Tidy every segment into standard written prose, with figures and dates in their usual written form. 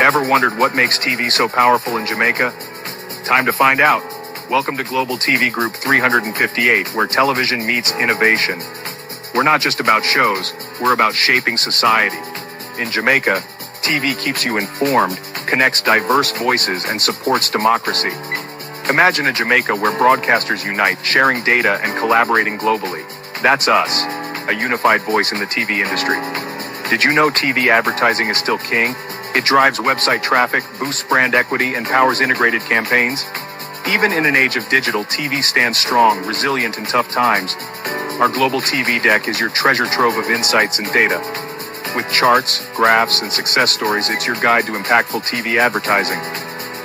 Ever wondered what makes TV so powerful in Jamaica? Time to find out. Welcome to Global TV Group 358, where television meets innovation. We're not just about shows, we're about shaping society. In Jamaica, TV keeps you informed, connects diverse voices, and supports democracy. Imagine a Jamaica where broadcasters unite, sharing data and collaborating globally. That's us, a unified voice in the TV industry. Did you know TV advertising is still king? It drives website traffic, boosts brand equity, and powers integrated campaigns. Even in an age of digital, TV stands strong, resilient in tough times. Our global TV deck is your treasure trove of insights and data. With charts, graphs, and success stories, it's your guide to impactful TV advertising.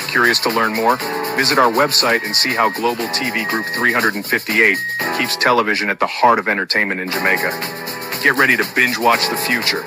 Curious to learn more? Visit our website and see how Global TV Group 358 keeps television at the heart of entertainment in Jamaica. Get ready to binge watch the future.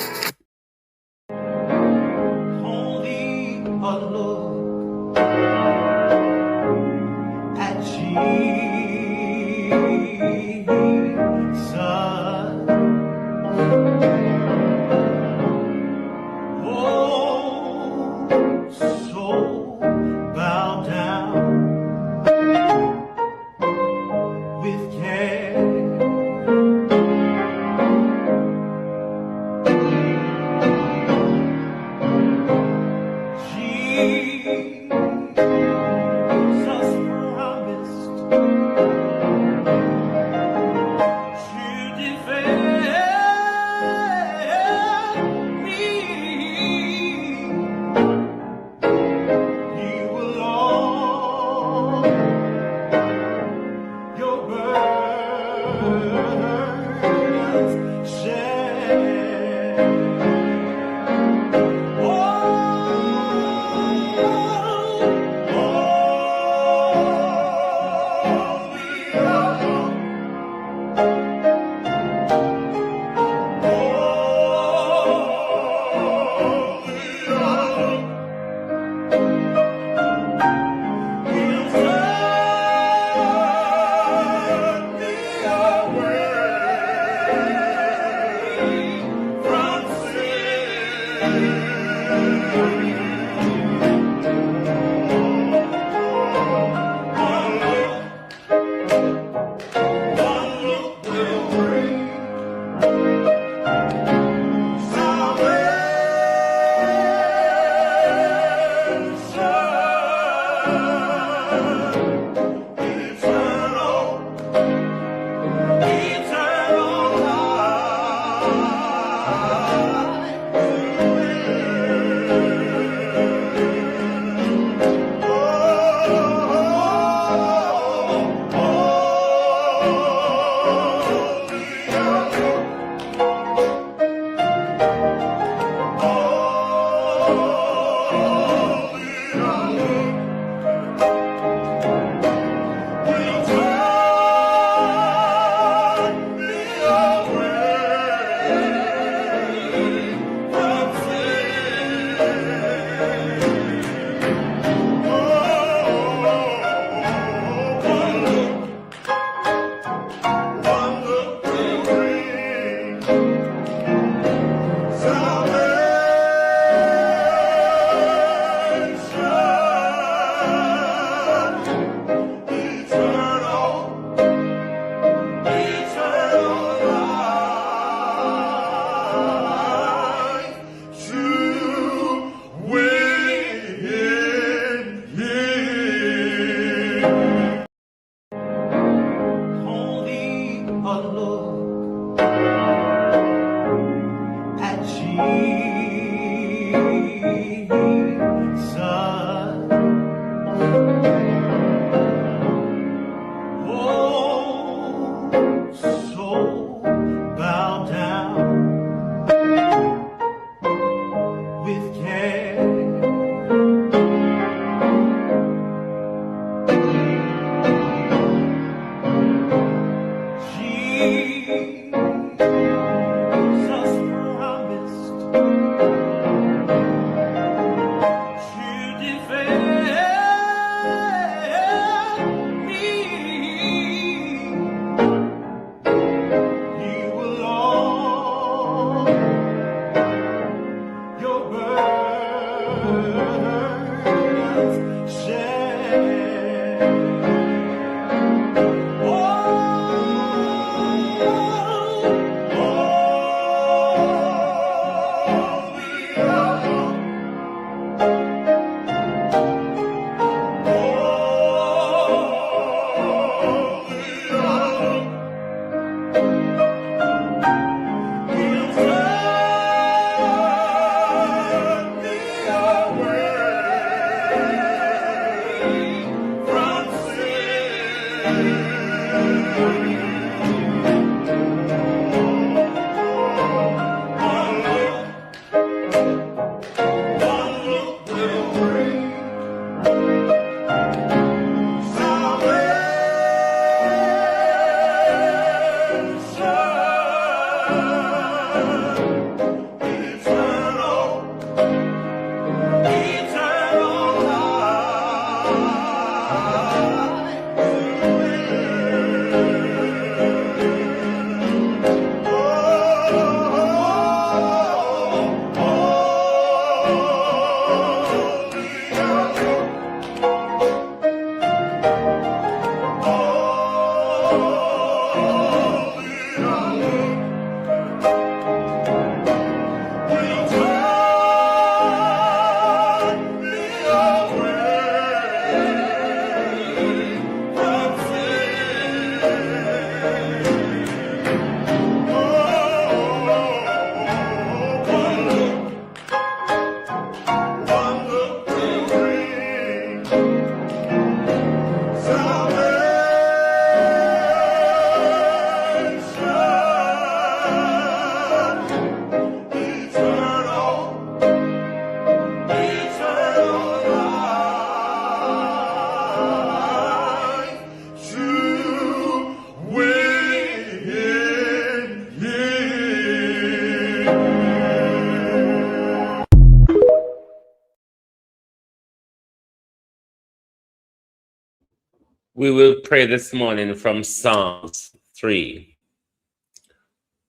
We will pray this morning from Psalms 3.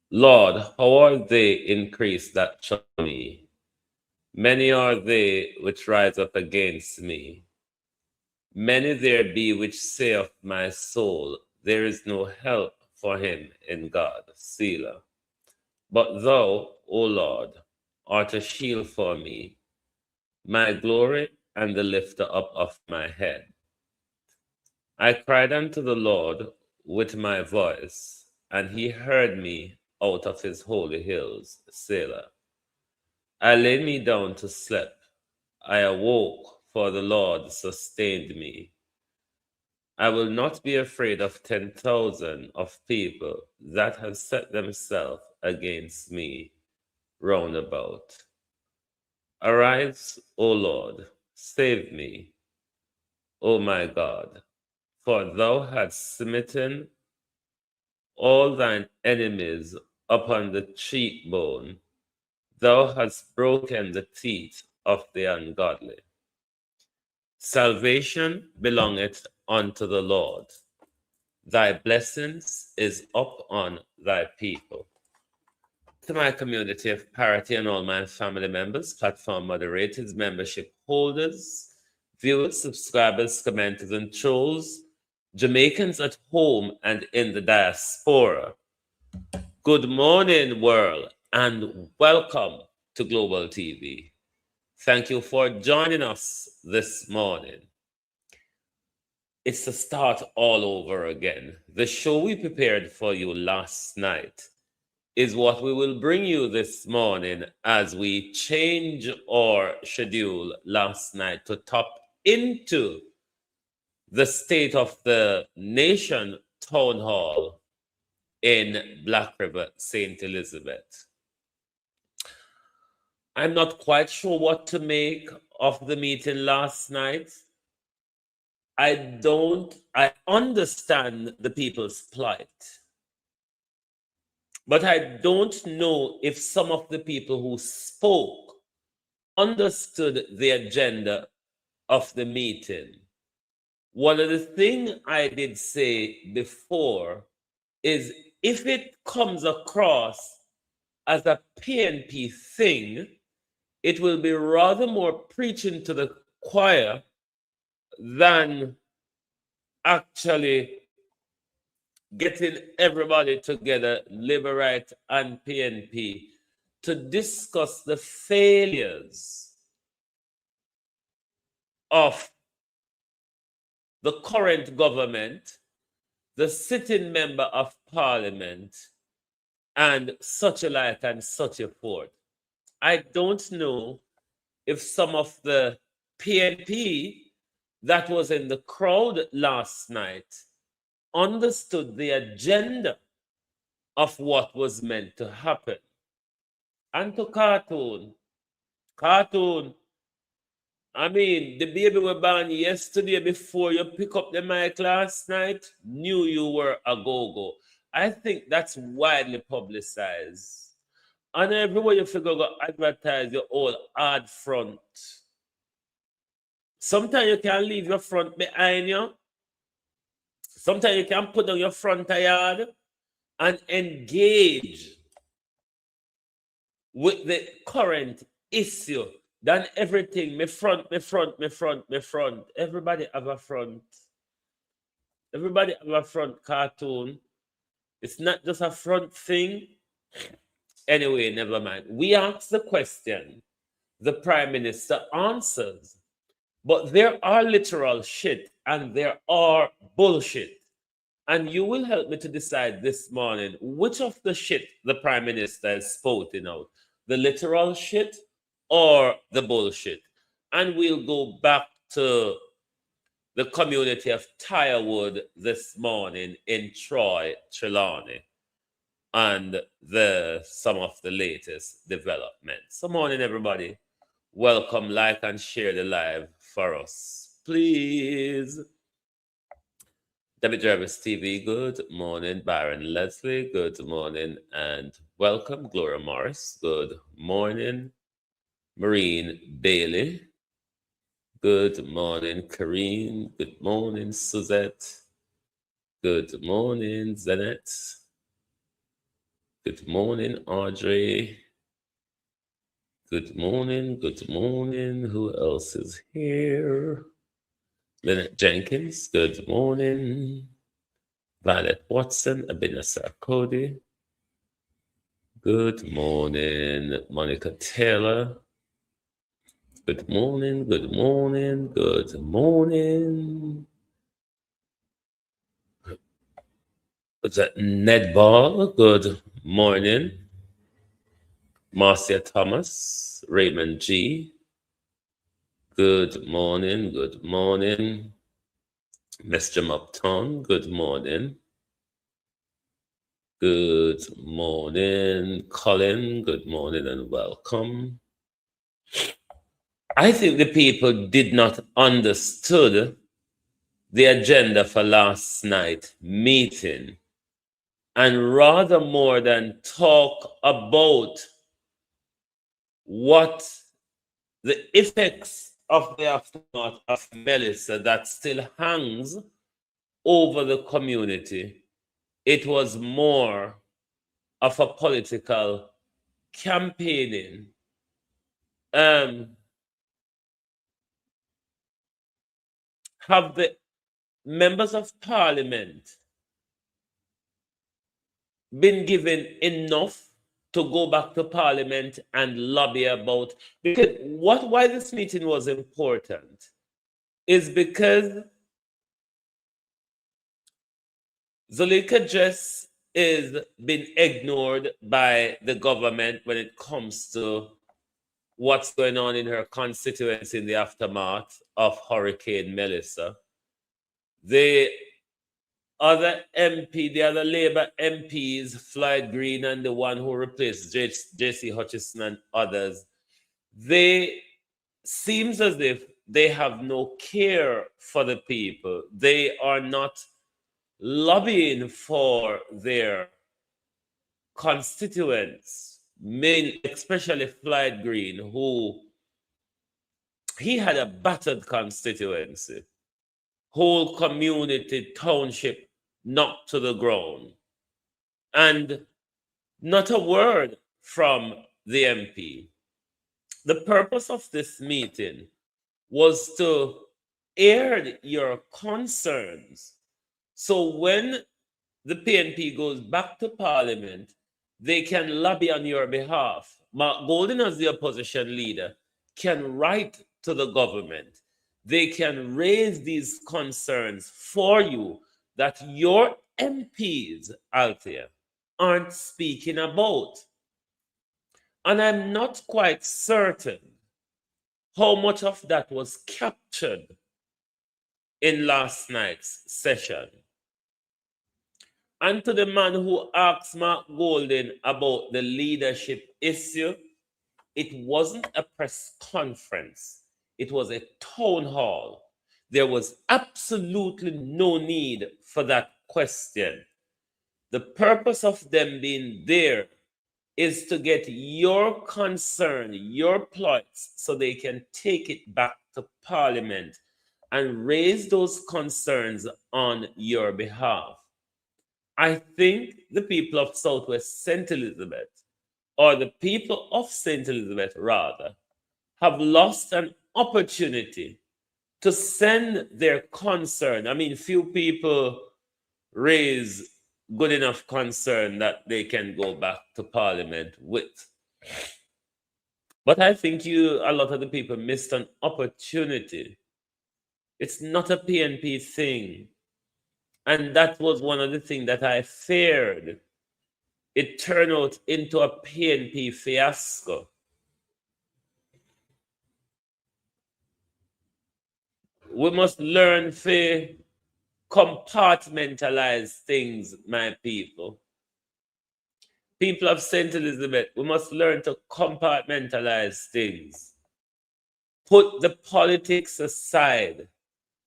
Lord, how are they increased that trouble me? Many are they which rise up against me. Many there be which say of my soul, there is no help for him in God. Selah. But thou, O Lord, art a shield for me, my glory and the lifter up of my head. I cried unto the Lord with my voice, and he heard me out of his holy hills. Selah. I laid me down to sleep. I awoke, for the Lord sustained me. I will not be afraid of 10,000 of people that have set themselves against me round about. Arise, O Lord, save me, O my God, for thou hast smitten all thine enemies upon the cheekbone. Thou hast broken the teeth of the ungodly. Salvation belongeth unto the Lord. Thy blessings is up on thy people. To my community of parity and all my family members, platform moderators, membership holders, viewers, subscribers, commenters, and trolls, Jamaicans at home and in the diaspora. Good morning, world, and welcome to Global TV. Thank you for joining us this morning. It's the start all over again. The show we prepared for you last night is what we will bring you this morning as we change our schedule last night to tap into the State of the Nation Town Hall in Black River, St. Elizabeth. I'm not quite sure what to make of the meeting last night. I understand the people's plight, but I don't know if some of the people who spoke understood the agenda of the meeting. One of the things I did say before is if it comes across as a PNP thing, it will be rather more preaching to the choir than actually getting everybody together, Labour Right and PNP, to discuss the failures of the current government, the sitting member of parliament, and such a like and such a forth. I don't know if some of the PNP that was in the crowd last night understood the agenda of what was meant to happen. And to Cartoon, I mean, the baby were born yesterday before you pick up the mic last night, knew you were a go-go. I think that's widely publicized. And everywhere you figure go advertise your old hard front. Sometimes you can leave your front behind you. Sometimes you can put down your front yard and engage with the current issue than everything. Me front. Everybody have a front. Everybody have a front, Cartoon. It's not just a front thing. Anyway, never mind. We ask the question, the Prime Minister answers. But there are literal shit and there are bullshit. And you will help me to decide this morning which of the shit the Prime Minister is spouting out, the literal shit or the bullshit. And we'll go back to the community of Tirewood this morning in Troy, Trelawney, and some of the latest developments. Good morning, everybody. Welcome, like, and share the live for us, please. David Jarvis TV, good morning. Byron Leslie, good morning. And welcome, Gloria Morris, good morning. Maureen Bailey, good morning. Karine, good morning. Suzette, good morning. Zanette, good morning. Audrey, good morning. Good morning. Who else is here? Lynette Jenkins, good morning. Violet Watson, Abinasa Cody, good morning. Monica Taylor, good morning, good morning, good morning. Is that Ned Ball? Good morning. Marcia Thomas, Raymond G, good morning, good morning. Mr. Upton, good morning. Good morning, Colin. Good morning and welcome. I think the people did not understood the agenda for last night's meeting. And rather more than talk about what the effects of the aftermath of Melissa that still hangs over the community, it was more of a political campaigning. Have the members of parliament been given enough to go back to parliament and lobby about? Because why this meeting was important is because Zuleika Jess is being ignored by the government when it comes to what's going on in her constituency in the aftermath of Hurricane Melissa. The other MP, the other Labour MPs, Floyd Green and the one who replaced J.C. Hutchison and others, they seems as if they have no care for the people. They are not lobbying for their constituents, especially Floyd Green, who he had a battered constituency, whole community, township knocked to the ground, and not a word from the MP. The purpose of this meeting was to air your concerns. So when the PNP goes back to Parliament, they can lobby on your behalf. Mark Golden, as the opposition leader, can write to the government. They can raise these concerns for you that your MPs out there aren't speaking about. And I'm not quite certain how much of that was captured in last night's session. And to the man who asked Mark Golden about the leadership issue, it wasn't a press conference. It was a town hall. There was absolutely no need for that question. The purpose of them being there is to get your concern, your plights, so they can take it back to Parliament and raise those concerns on your behalf. I think the people of Southwest St. Elizabeth, or the people of St. Elizabeth rather, have lost an opportunity to send their concern. I mean, few people raise good enough concern that they can go back to Parliament with. But I think a lot of the people missed an opportunity. It's not a PNP thing. And that was one of the things that I feared. It turned out into a PNP fiasco. We must learn to compartmentalize things, my people. People of St. Elizabeth, we must learn to compartmentalize things. Put the politics aside.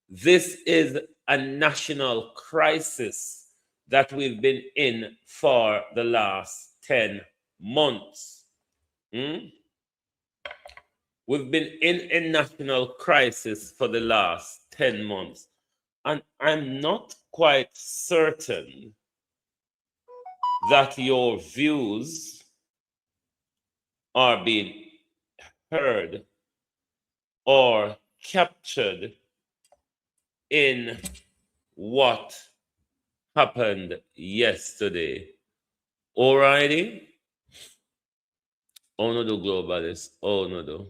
This is a national crisis that we've been in for the last 10 months. We've been in a national crisis for the last 10 months. And I'm not quite certain that your views are being heard or captured in what happened yesterday. Alrighty? Oh no, do globalists. Oh no, do.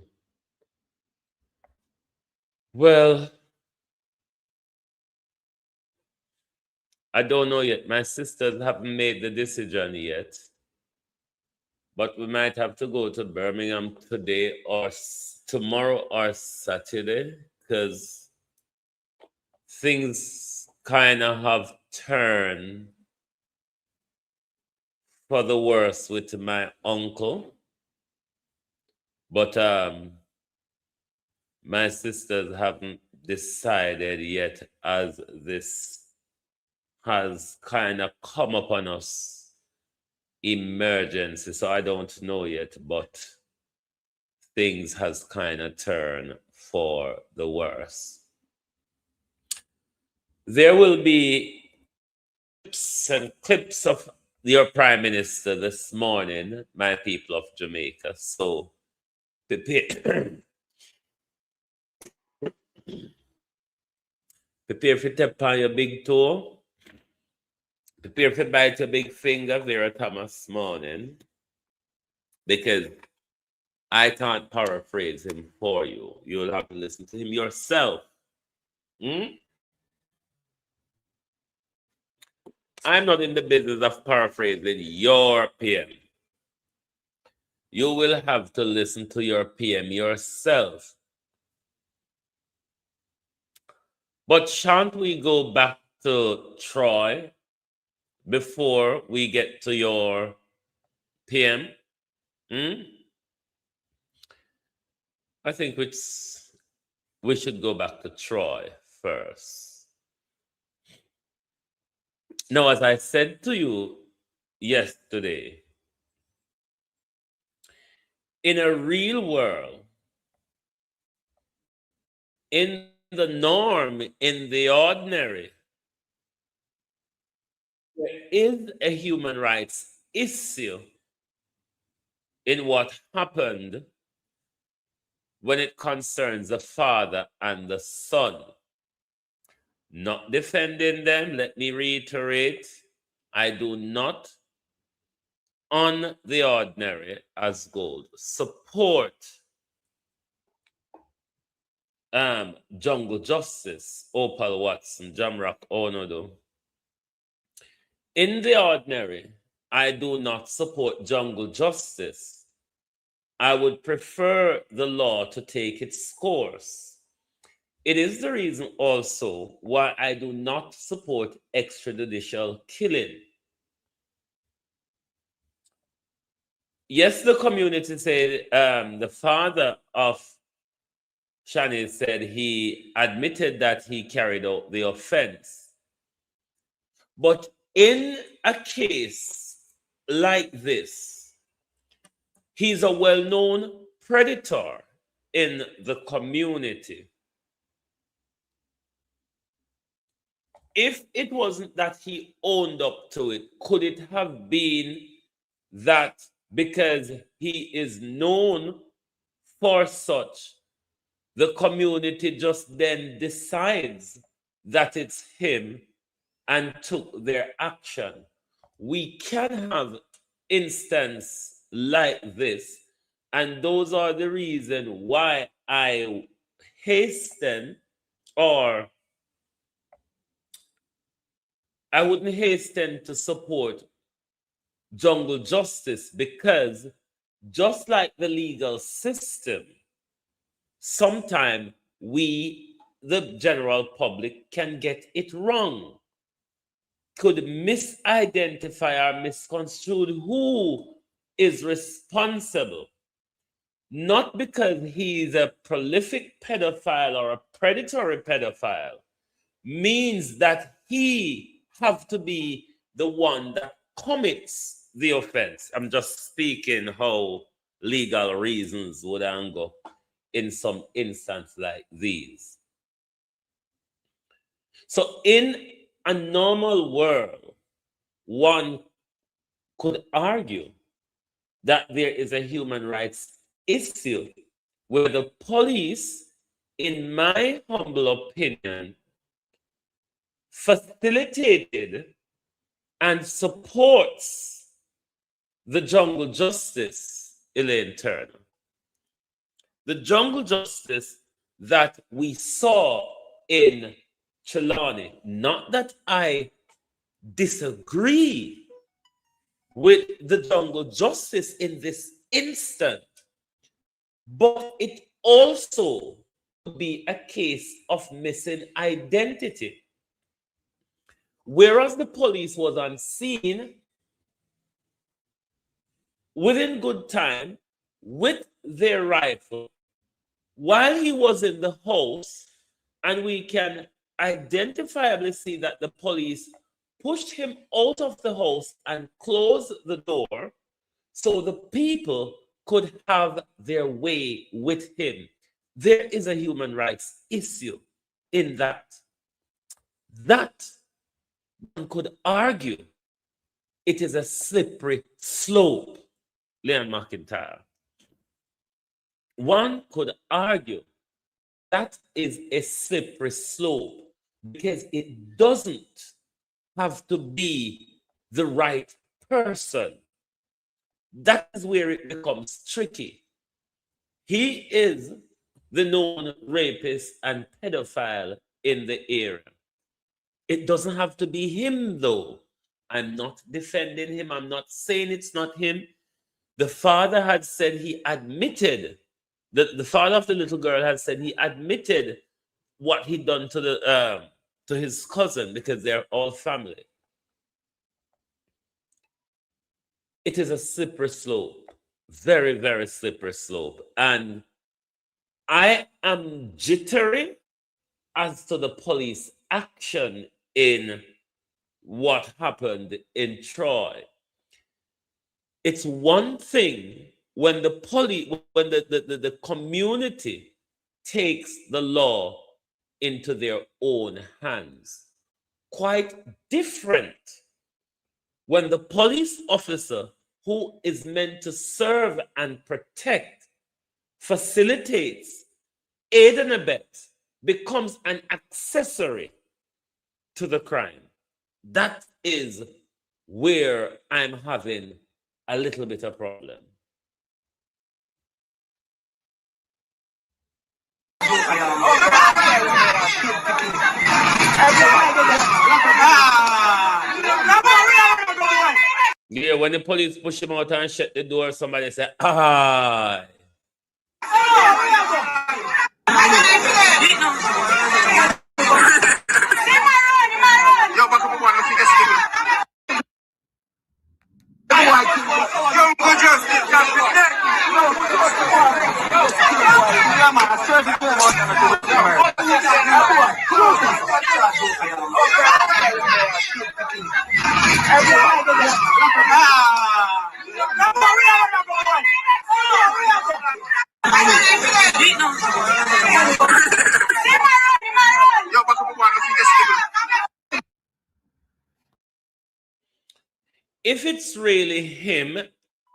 Well, I don't know yet. My sisters haven't made the decision yet. But we might have to go to Birmingham today or tomorrow or Saturday, because things kind of have turned for the worse with my uncle. But my sisters haven't decided yet, as this has kind of come upon us emergency. So I don't know yet, but things has kind of turned for the worse. There will be clips of your Prime Minister this morning, my people of Jamaica. So prepare to tap on your big toe. Prepare to bite your big finger, Vera Thomas morning, because I can't paraphrase him for you. You'll have to listen to him yourself. I'm not in the business of paraphrasing your PM. You will have to listen to your PM yourself. But shan't we go back to Troy before we get to your PM? I think we should go back to Troy first. Now, as I said to you yesterday, in a real world, in the norm, in the ordinary, there is a human rights issue in what happened when it concerns the father and the son. Not defending them, let me reiterate, I do not, on the ordinary, as gold, support jungle justice, Opal Watson, Jamrock Onodo. In the ordinary, I do not support jungle justice. I would prefer the law to take its course. It is the reason also why I do not support extrajudicial killing. Yes, the community said, the father of Shani said he admitted that he carried out the offense. But in a case like this, he's a well-known predator in the community. If it wasn't that he owned up to it, could it have been that because he is known for such, the community just then decides that it's him and took their action? We can have instances like this, and those are the reason why I hasten, or I wouldn't hasten to support jungle justice, because just like the legal system, sometimes we, the general public, can get it wrong, could misidentify or misconstrue who is responsible. Not because he's a prolific pedophile or a predatory pedophile means that he have to be the one that commits the offense. I'm just speaking how legal reasons would go in some instance like these. So in a normal world, one could argue that there is a human rights issue where the police, in my humble opinion, facilitated and supports the jungle justice, Elaine Turner. The jungle justice that we saw in Trelawney. Not that I disagree with the jungle justice in this instant, but it also could be a case of missing identity. Whereas the police was on scene within good time with their rifle while he was in the house, and we can identifiably see that the police pushed him out of the house and closed the door so the people could have their way with him. There is a human rights issue in that. That one could argue it is a slippery slope, Leon McIntyre. One could argue that is a slippery slope because it doesn't have to be the right person. That is where it becomes tricky. He is the known rapist and pedophile in the area. It doesn't have to be him, though. I'm not defending him. I'm not saying it's not him. The father had said he admitted, the father of the little girl had said he admitted what he'd done to his cousin, because they're all family. It is a slippery slope, very, very slippery slope. And I am jittery as to the police action in what happened in Troy. It's one thing when the police, when the community takes the law into their own hands. Quite different when the police officer, who is meant to serve and protect, facilitates, aid and abet, becomes an accessory to the crime. That is where I'm having a little bit of problem. Yeah, when the police push him out and shut the door, somebody say, "Ah." If it's really him,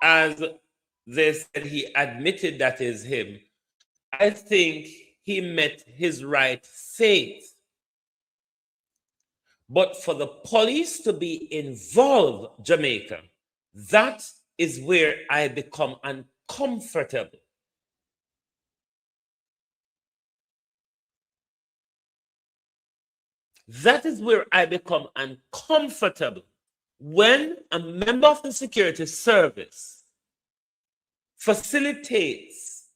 as they said he admitted that is him, I think he met his right fate. But for the police to be involved, Jamaica, that is where I become uncomfortable. That is where I become uncomfortable. When a member of the security service facilitates,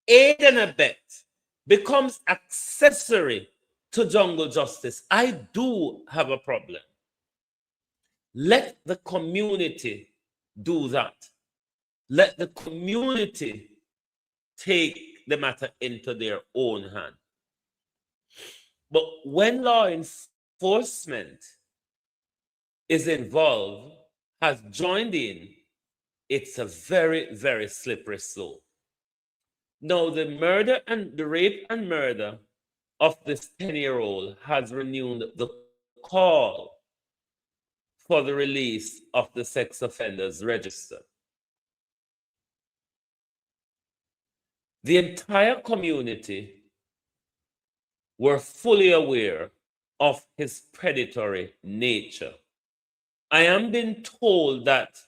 aid and abet, becomes accessory to jungle justice, I do have a problem. Let the community do that. Let the community take the matter into their own hand. But when law enforcement is involved, has joined in, it's a very, very slippery slope. Now, the rape and murder of this 10-year-old has renewed the call for the release of the sex offenders register. The entire community were fully aware of his predatory nature. I am being told that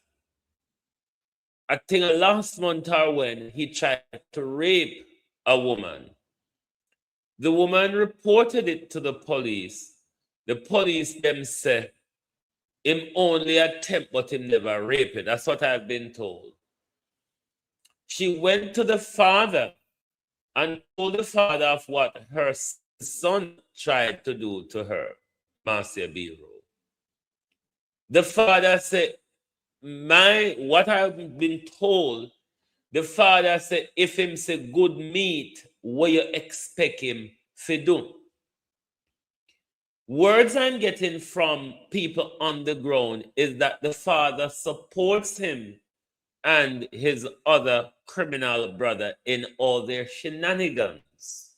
I think last month or when he tried to rape a woman. The woman reported it to the police. The police them say him only attempt but him never rape it. That's what I've been told. She went to the father and told the father of what her son tried to do to her, Marcia Biro. The father said, what I've been told, the father said, if him say good meat, what you expect him to do? Words I'm getting from people on the ground is that the father supports him and his other criminal brother in all their shenanigans.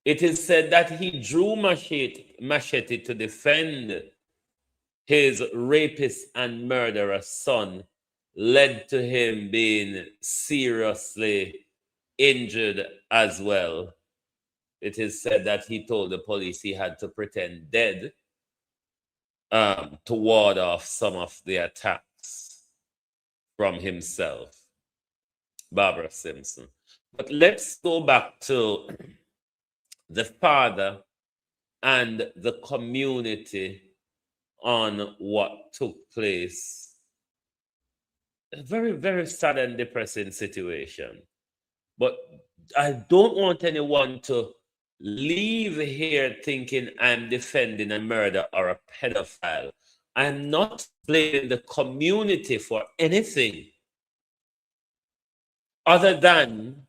It is said that he drew machete to defend his rapist and murderer son, led to him being seriously injured as well. It is said that he told the police he had to pretend dead to ward off some of the attacks from himself, Barbara Simpson. But let's go back to the father and the community on what took place. A very, very sad and depressing situation. But I don't want anyone to leave here thinking I'm defending a murder or a pedophile. I'm not blaming the community for anything other than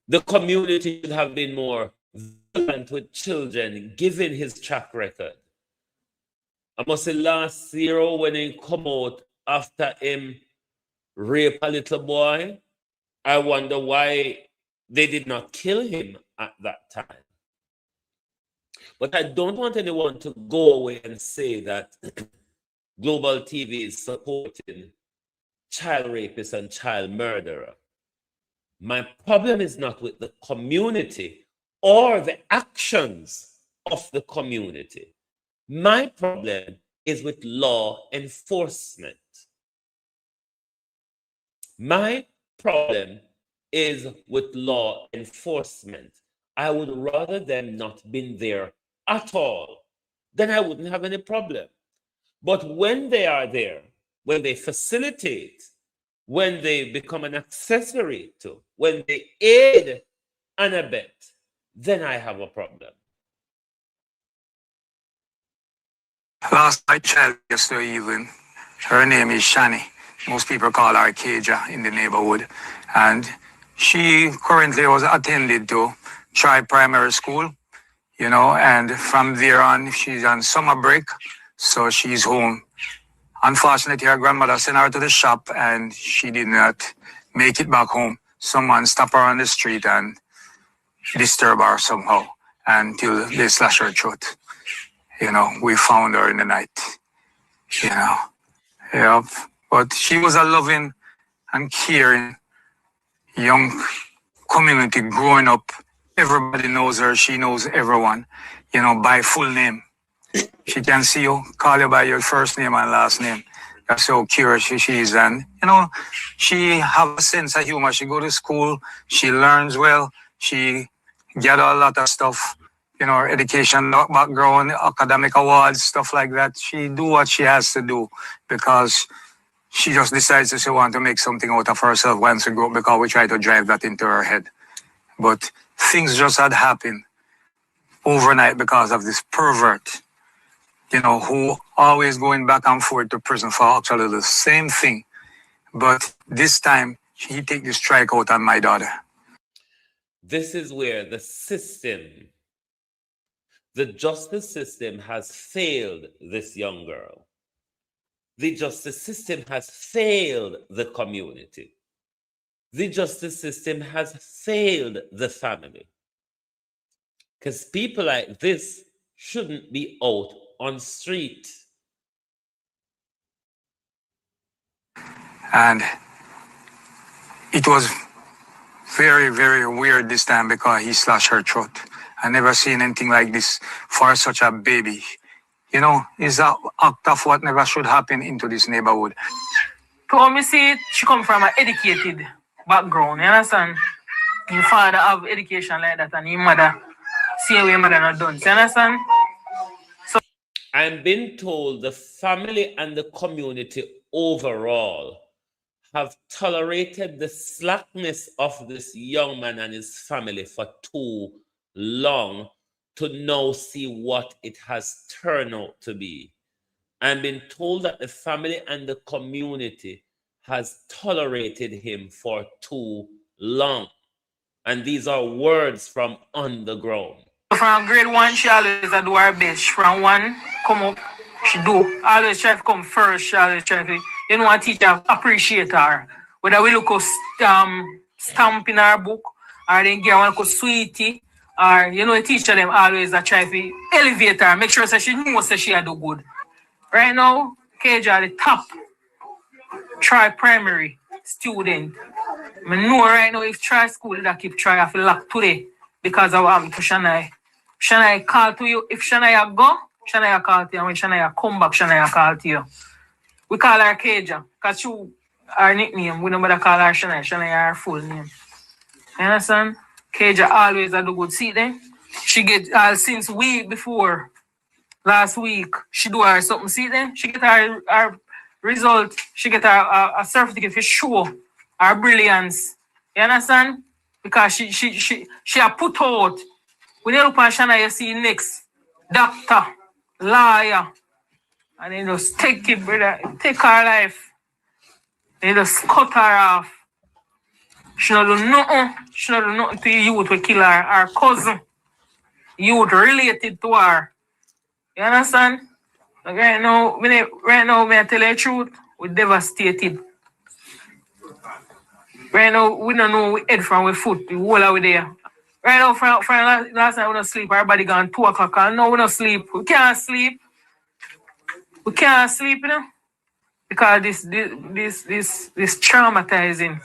the community should have been more violent with children, given his track record. I must say last year when he come out after him rape a little boy, I wonder why they did not kill him at that time. But I don't want anyone to go away and say that Global TV is supporting child rapist and child murderer. My problem is not with the community or the actions of the community. My problem is with law enforcement. My problem is with law enforcement. I would rather them not been there at all. Then I wouldn't have any problem. But when they are there, when they facilitate, when they become an accessory to, when they aid and abet, then I have a problem. Last night, child yesterday evening, her name is Shani. Most people call her Keja in the neighborhood. And she currently was attended to Tri Primary School, you know, and from there on, she's on summer break, so she's home. Unfortunately, her grandmother sent her to the shop and she did not make it back home. Someone stopped her on the street and disturbed her somehow until they slashed her throat. You know, we found her in the night, you know. Yeah, but she was a loving and caring young community growing up. Everybody knows her. She knows everyone, you know, by full name. She can see you, call you by your first name and last name. That's how curious she is. And, you know, she have a sense of humor. She go to school. She learns well. She get a lot of stuff, you know, her education background, academic awards, stuff like that. She do what she has to do because she just decides that she want to make something out of herself once she grow up, because we try to drive that into her head. But things just had happened overnight because of this pervert, you know, who always going back and forth to prison for actually the same thing. But this time, he take the strike out on my daughter. This is where the system, the justice system has failed this young girl. The justice system has failed the community. The justice system has failed the family. Because people like this shouldn't be out on street. And it was very, very weird this time because he slashed her throat. I never seen anything like this for such a baby. You know, it's an act of what never should happen into this neighborhood. To me see it, she come from an educated background, you understand? Your father have education like that and your mother, see how your mother not done, you understand? So I'm being told the family and the community overall have tolerated the slackness of this young man and his family for too long to now see what it has turned out to be. I'm being told that the family and the community has tolerated him for too long. And these are words from on the ground. from grade 1, she always do her best. From 1, come up, she do. Always try to come first. She always try to, you know, a teacher appreciate her. Whether we look at stamp in her book, or then get one look sweetie, or, you know, a teacher them always try to elevate her, make sure that she knows that she do good. Right now, Keja, the top try primary student. I know right now if try school that keep try I feel lock today because of what happened to Shania. Shania call to you. If Shania go, Shania call to you. And when Shania come back, Shania call to you. We call her Keja because she our nickname. We don't bother call her Shania. Shania her full name. You understand? Keja always a do good. See then? She get since week before last week, she do her something. See then? She get her result. She get a certificate for show her brilliance. You understand? Because she put out. When you look at Shana, you see next doctor, lawyer, and then just take it, brother, take her life. They just cut her off. She don't do nothing. She don't do nothing to youth to kill her cousin. Youth related to her. You understand? Like right now, when I tell you the truth, we're devastated. Right now, we don't know we head from we foot, we whole over there. Right now, from last night we don't sleep, everybody gone 2 o'clock. No, we don't sleep. We can't sleep. We can't sleep, you know. because this traumatizing.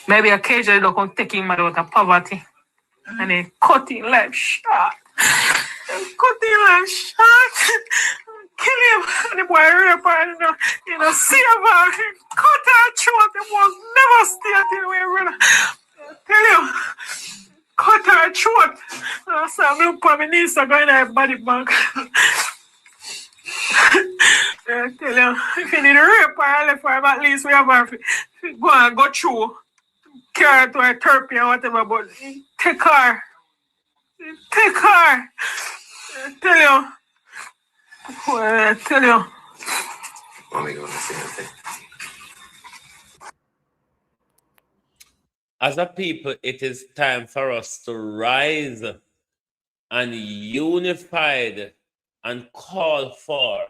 Maybe occasionally they can take him out of poverty and they cut him life short. Cut him life short. Kill him. And the boy rape her, save her. Cut her throat. The was never stay till we brother. Tell you. Cut her throat. So I'm looking for my niece going to her body bank. I tell you, if you need a rape or left her, at least we have her go and go through. Carry her to a therapy or whatever, but take her. Take her. I tell you. Well, I tell you. Let me go and say anything. As a people, it is time for us to rise and unified and call for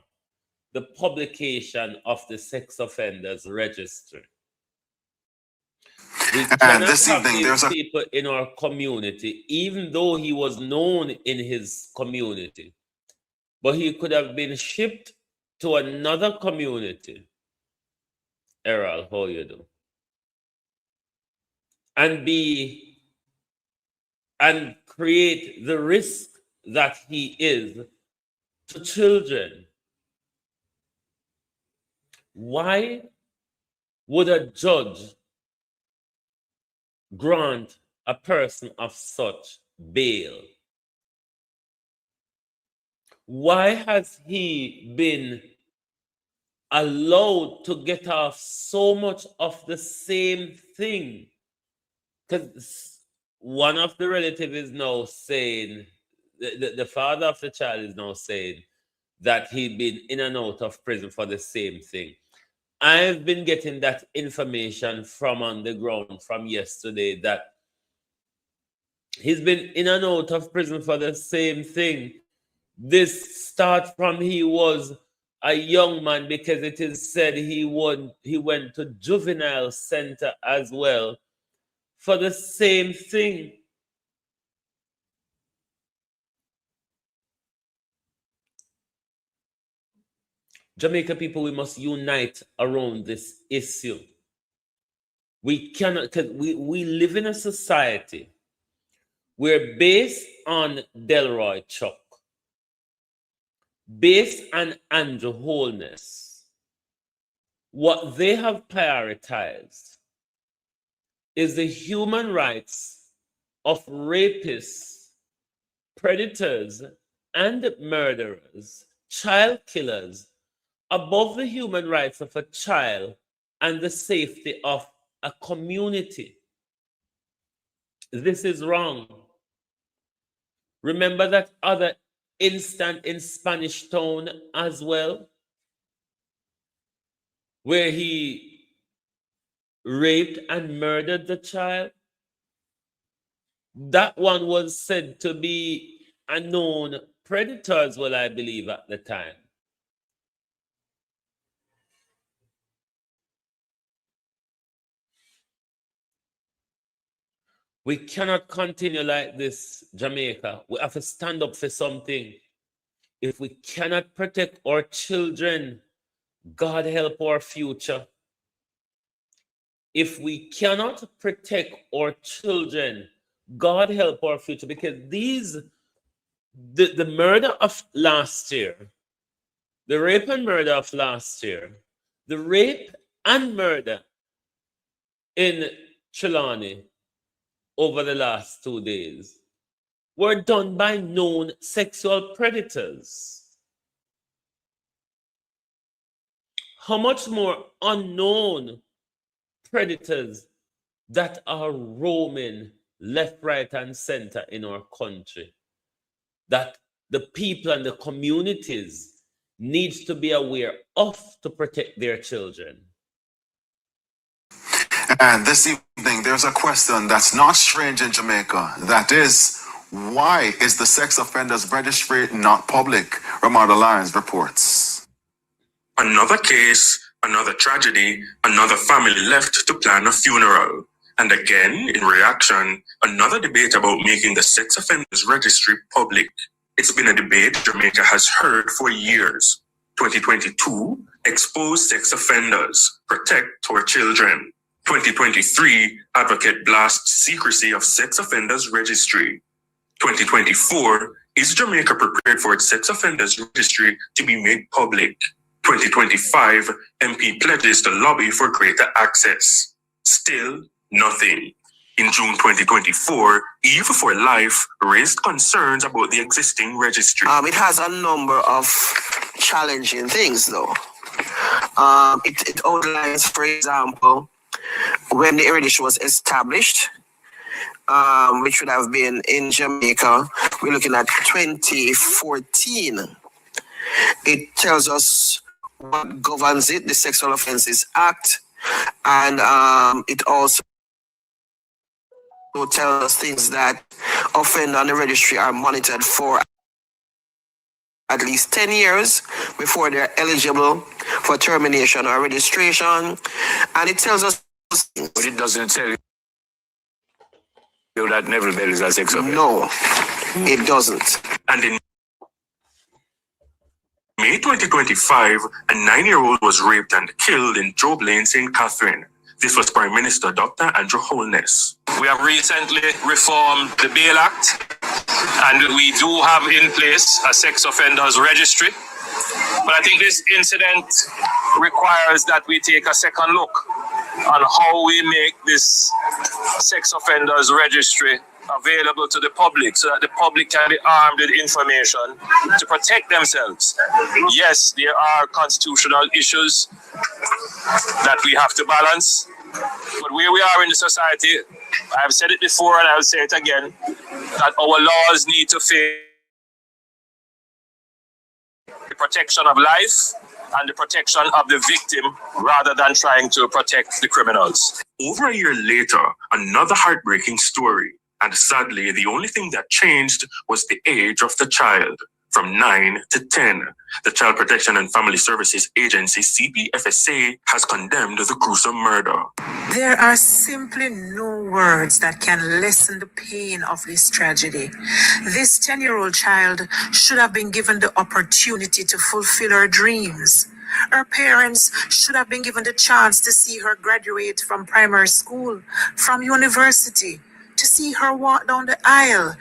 the publication of the sex offenders registry. We cannot this have evening, these people in our community, even though he was known in his community, but he could have been shipped to another community. Errol, how you do? And create the risk that he is to children. Why would a judge grant a person of such bail? Why has he been allowed to get off so much of the same thing? Because one of the relatives is now saying, the father of the child is now saying that he'd been in and out of prison for the same thing. I've been getting that information from on the ground from yesterday that he's been in and out of prison for the same thing. This starts from he was a young man, because it is said he went to juvenile center as well for the same thing. Jamaica people, we must unite around this issue. We cannot, because we live in a society where, based on Delroy Chuck, based on Andrew Holness, what they have prioritized is the human rights of rapists, predators, and murderers, child killers, above the human rights of a child and the safety of a community. This is wrong. Remember that other incident in Spanish Town as well, where he raped and murdered the child? That one was said to be a known predator as well, I believe, at the time. We cannot continue like this, Jamaica. We have to stand up for something. If we cannot protect our children, God help our future. If we cannot protect our children, God help our future. Because the murder of last year, the rape and murder of last year, the rape and murder in Trelawney over the last 2 days were done by known sexual predators. How much more unknown predators that are roaming left, right, and center in our country, that the people and the communities need to be aware of to protect their children. And this evening, there's a question that's not strange in Jamaica. That is, why is the sex offenders registry not public? Ramada Lyons reports. Another case, another tragedy, another family left to plan a funeral. And again, in reaction, another debate about making the sex offenders registry public. It's been a debate Jamaica has heard for years. 2022, expose sex offenders, protect our children. 2023, advocate blasts secrecy of sex offenders registry. 2024, is Jamaica prepared for its sex offenders registry to be made public? 2025, MP pledges to lobby for greater access. Still, nothing. In June 2024, Eve for Life raised concerns about the existing registry. It has a number of challenging things, though. It outlines, for example, when the registry was established, which would have been in Jamaica, we're looking at 2014. It tells us what governs it, the Sexual Offences Act, and it also tells us things that offend on the registry are monitored for at least 10 years before they're eligible for termination or registration. And it tells us things. But it doesn't tell you that Neville Bell is a sex offender. No, it doesn't. And in May 2025, a 9-year-old was raped and killed in Job Lane, St. Catherine. This was Prime Minister Dr. Andrew Holness. We have recently reformed the Bail Act, and we do have in place a sex offenders registry. But I think this incident requires that we take a second look on how we make this sex offenders registry available to the public so that the public can be armed with information to protect themselves. Yes, there are constitutional issues that we have to balance, but where we are in the society, I've said it before and I'll say it again, that our laws need to favor the protection of life and the protection of the victim rather than trying to protect the criminals. Over a year later, another heartbreaking story. And sadly, the only thing that changed was the age of the child, from 9 to 10. The Child Protection and Family Services Agency, CPFSA, has condemned the gruesome murder. There are simply no words that can lessen the pain of this tragedy. This 10-year-old child should have been given the opportunity to fulfill her dreams. Her parents should have been given the chance to see her graduate from primary school, from university, to see her walk down the aisle.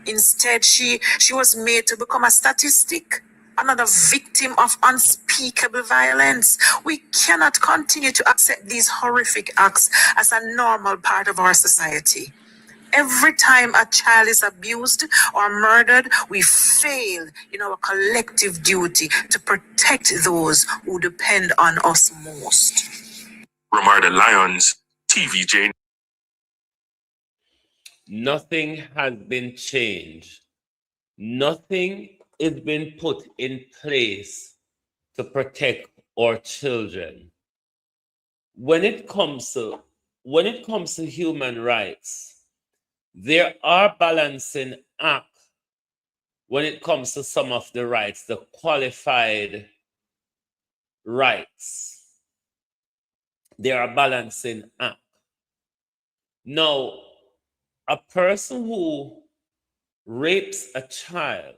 Instead, she was made to become a statistic, another victim of unspeakable violence. We cannot continue to accept these horrific acts as a normal part of our society. Every time a child is abused or murdered, we fail in our collective duty to protect those who depend on us most. Romarda Lyons, TVJ. Nothing has been changed. Nothing is being put in place to protect our children. When it comes to human rights, there are balancing acts when it comes to some of the rights, the qualified rights. There are balancing acts. Now, a person who rapes a child,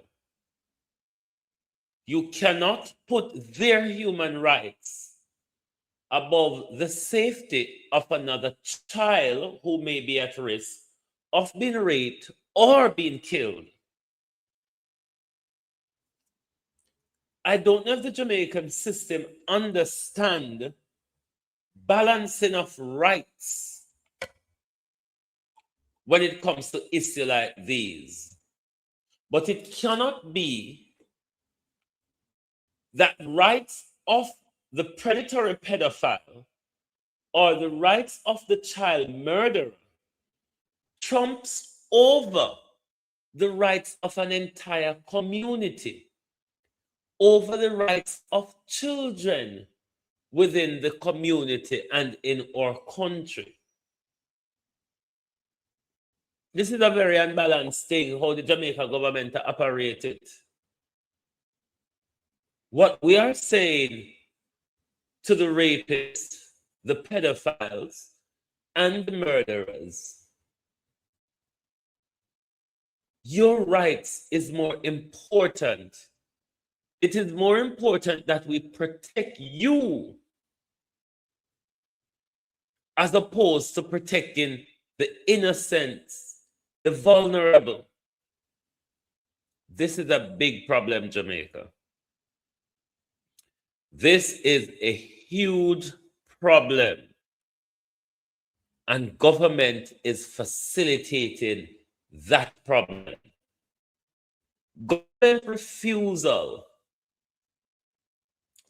you cannot put their human rights above the safety of another child who may be at risk of being raped or being killed. I don't know if the Jamaican system understands balancing of rights when it comes to issues like these. But it cannot be that rights of the predatory pedophile or the rights of the child murderer trumps over the rights of an entire community, over the rights of children within the community and in our country. This is a very unbalanced thing, how the Jamaica government operated. What we are saying to the rapists, the pedophiles, and the murderers, your rights is more important It is more important that we protect you as opposed to protecting the innocent, the vulnerable. This is a big problem, Jamaica. This is a huge problem. And government is facilitating that problem. Government refusal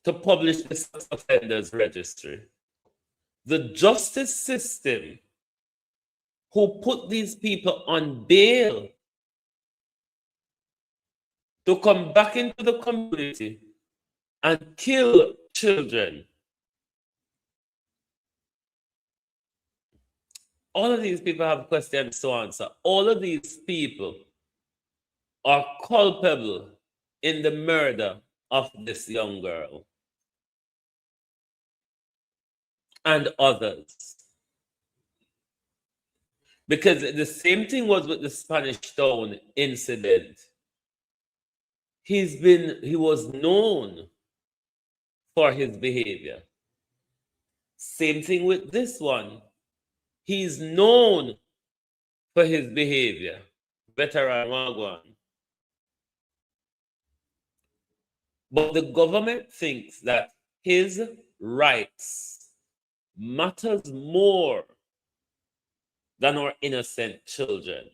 to publish the sex offenders registry. The justice system who put these people on bail to come back into the community and kill children. All of these people have questions to answer. All of these people are culpable in the murder of this young girl and others. Because the same thing was with the Spanish Town incident. He was known for his behavior. Same thing with this one. He's known for his behavior. Veteran Wagwan. But the government thinks that his rights matters more than our innocent children.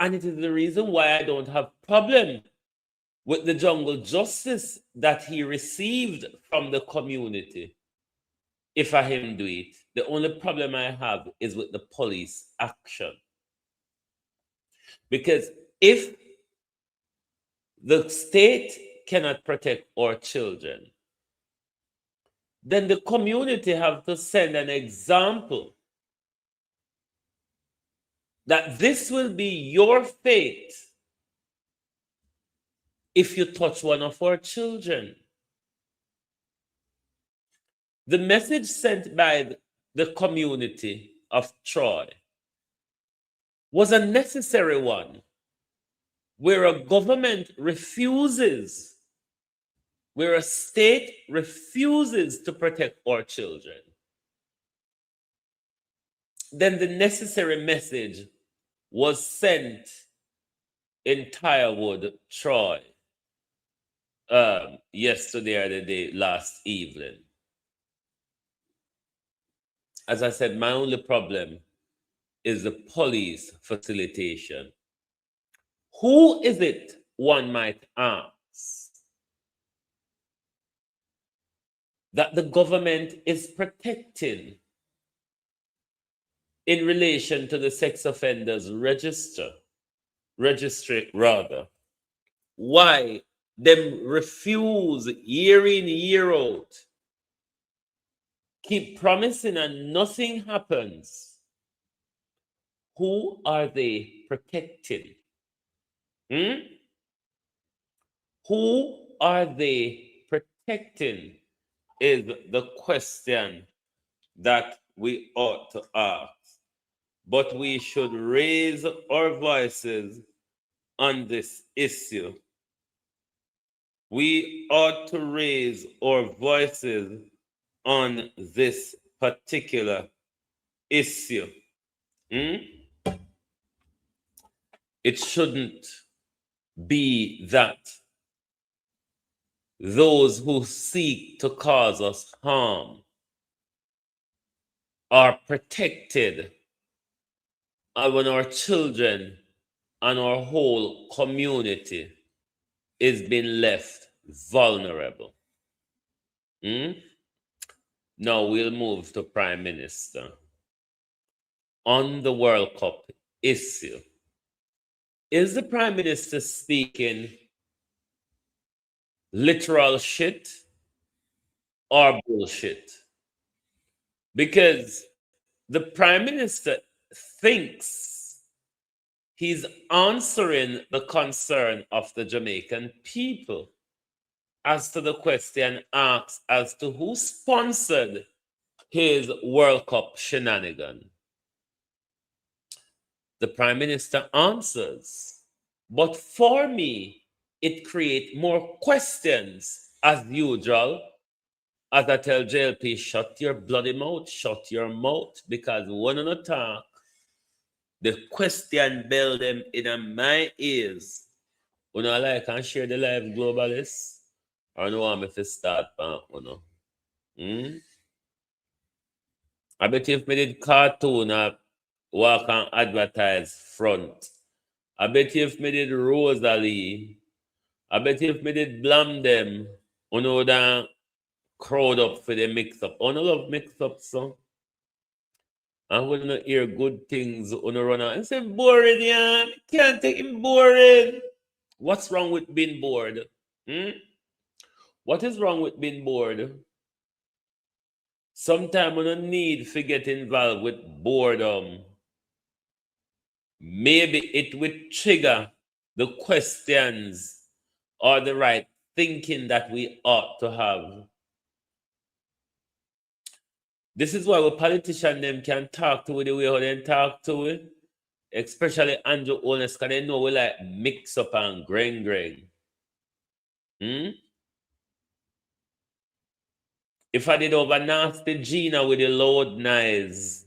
And it is the reason why I don't have problem with the jungle justice that he received from the community. If I him do it, the only problem I have is with the police action. Because if the state cannot protect our children, then the community have to send an example that this will be your fate if you touch one of our children. The message sent by the community of Troy was a necessary one, where a government refuses, where a state refuses to protect our children. Then the necessary message was sent in Tirewood, Troy, yesterday or the day last evening. As I said, my only problem is the police facilitation. Who is it, one might ask, that the government is protecting in relation to the sex offenders registry rather? Why them refuse year in, year out, keep promising and nothing happens? Who are they protecting? Who are they protecting is the question that we ought to ask. But we should raise our voices on this issue. We ought to raise our voices on this particular issue. It shouldn't be that those who seek to cause us harm are protected, and when our children and our whole community is being left vulnerable. Now we'll move to Prime Minister. On the World Cup issue, is the Prime Minister speaking literal shit or bullshit? Because the Prime Minister thinks he's answering the concern of the Jamaican people as to the question asked as to who sponsored his World Cup shenanigan. The Prime Minister answers But for me, it creates more questions as usual. As I tell JLP, shut your bloody mouth, shut your mouth, because when I talk, the question bell them in my ears. When I like and share the live globalists, or no want me to start, I bet if me did cartoon or walk and advertise front, I bet if me did Rosalie, I bet if me did blam them, that crowd up for the mix up. Love mix up, so. And when you hear good things, run out and say, boring, yeah, can't take him boring. What's wrong with being bored? What is wrong with being bored? Sometimes we don't need to get involved with boredom. Maybe it will trigger the questions or the right thinking that we ought to have. This is why we politicians them can talk to it the way how they talk to it. Especially Andrew Holness, because they know we like mix up and grain. If I did over nasty Gina with the loud noise,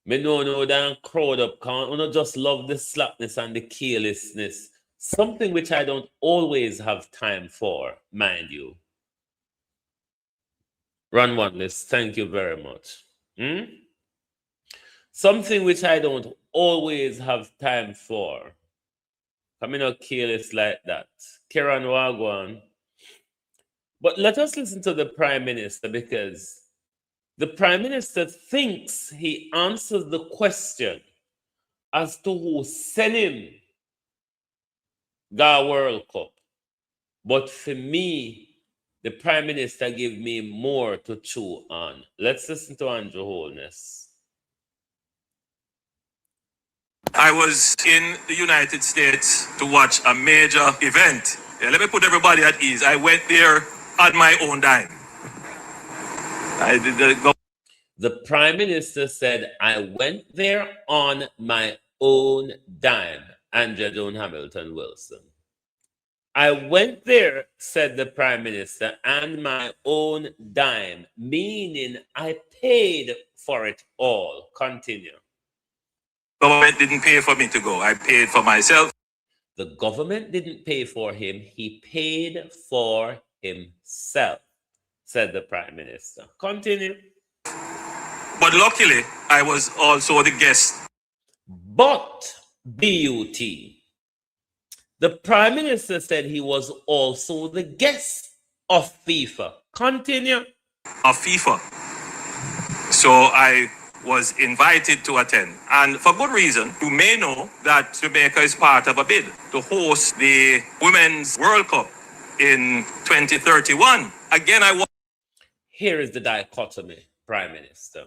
me know that crowd up, can't I just love the slackness and the carelessness. Something which I don't always have time for, mind you. Run one list, thank you very much. Something which I don't always have time for. I'm not careless like that. Kieran Wagwan. But let us listen to the Prime Minister, because the Prime Minister thinks he answers the question as to who sent him the World Cup. But for me, the Prime Minister gave me more to chew on. Let's listen to Andrew Holness. I was in the United States to watch a major event. Let me put everybody at ease. I went there on my own dime. The Prime Minister said, I went there on my own dime. Andrea Joan Hamilton Wilson. I went there, said the Prime Minister, on my own dime, meaning I paid for it all. Continue. Government didn't pay for me to go. I paid for myself. The government didn't pay for him. He paid for himself, said the Prime Minister. Continue. But luckily, I was also the guest. But, B-U-T, the Prime Minister said he was also the guest of FIFA. Continue. Of FIFA. So I was invited to attend. And for good reason. You may know that Jamaica is part of a bid to host the Women's World Cup in 2031. Again, Here is the dichotomy, Prime Minister.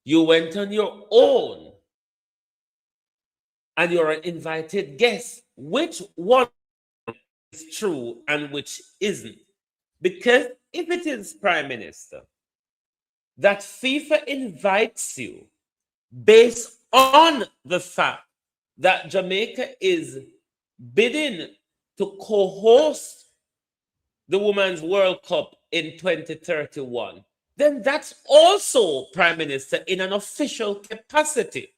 You went on your own and you're an invited guest. Which one is true and which isn't? Because if it is, Prime Minister, that FIFA invites you based on the fact that Jamaica is bidding to co-host the Women's World Cup in 2031, then that's also, Prime Minister, in an official capacity,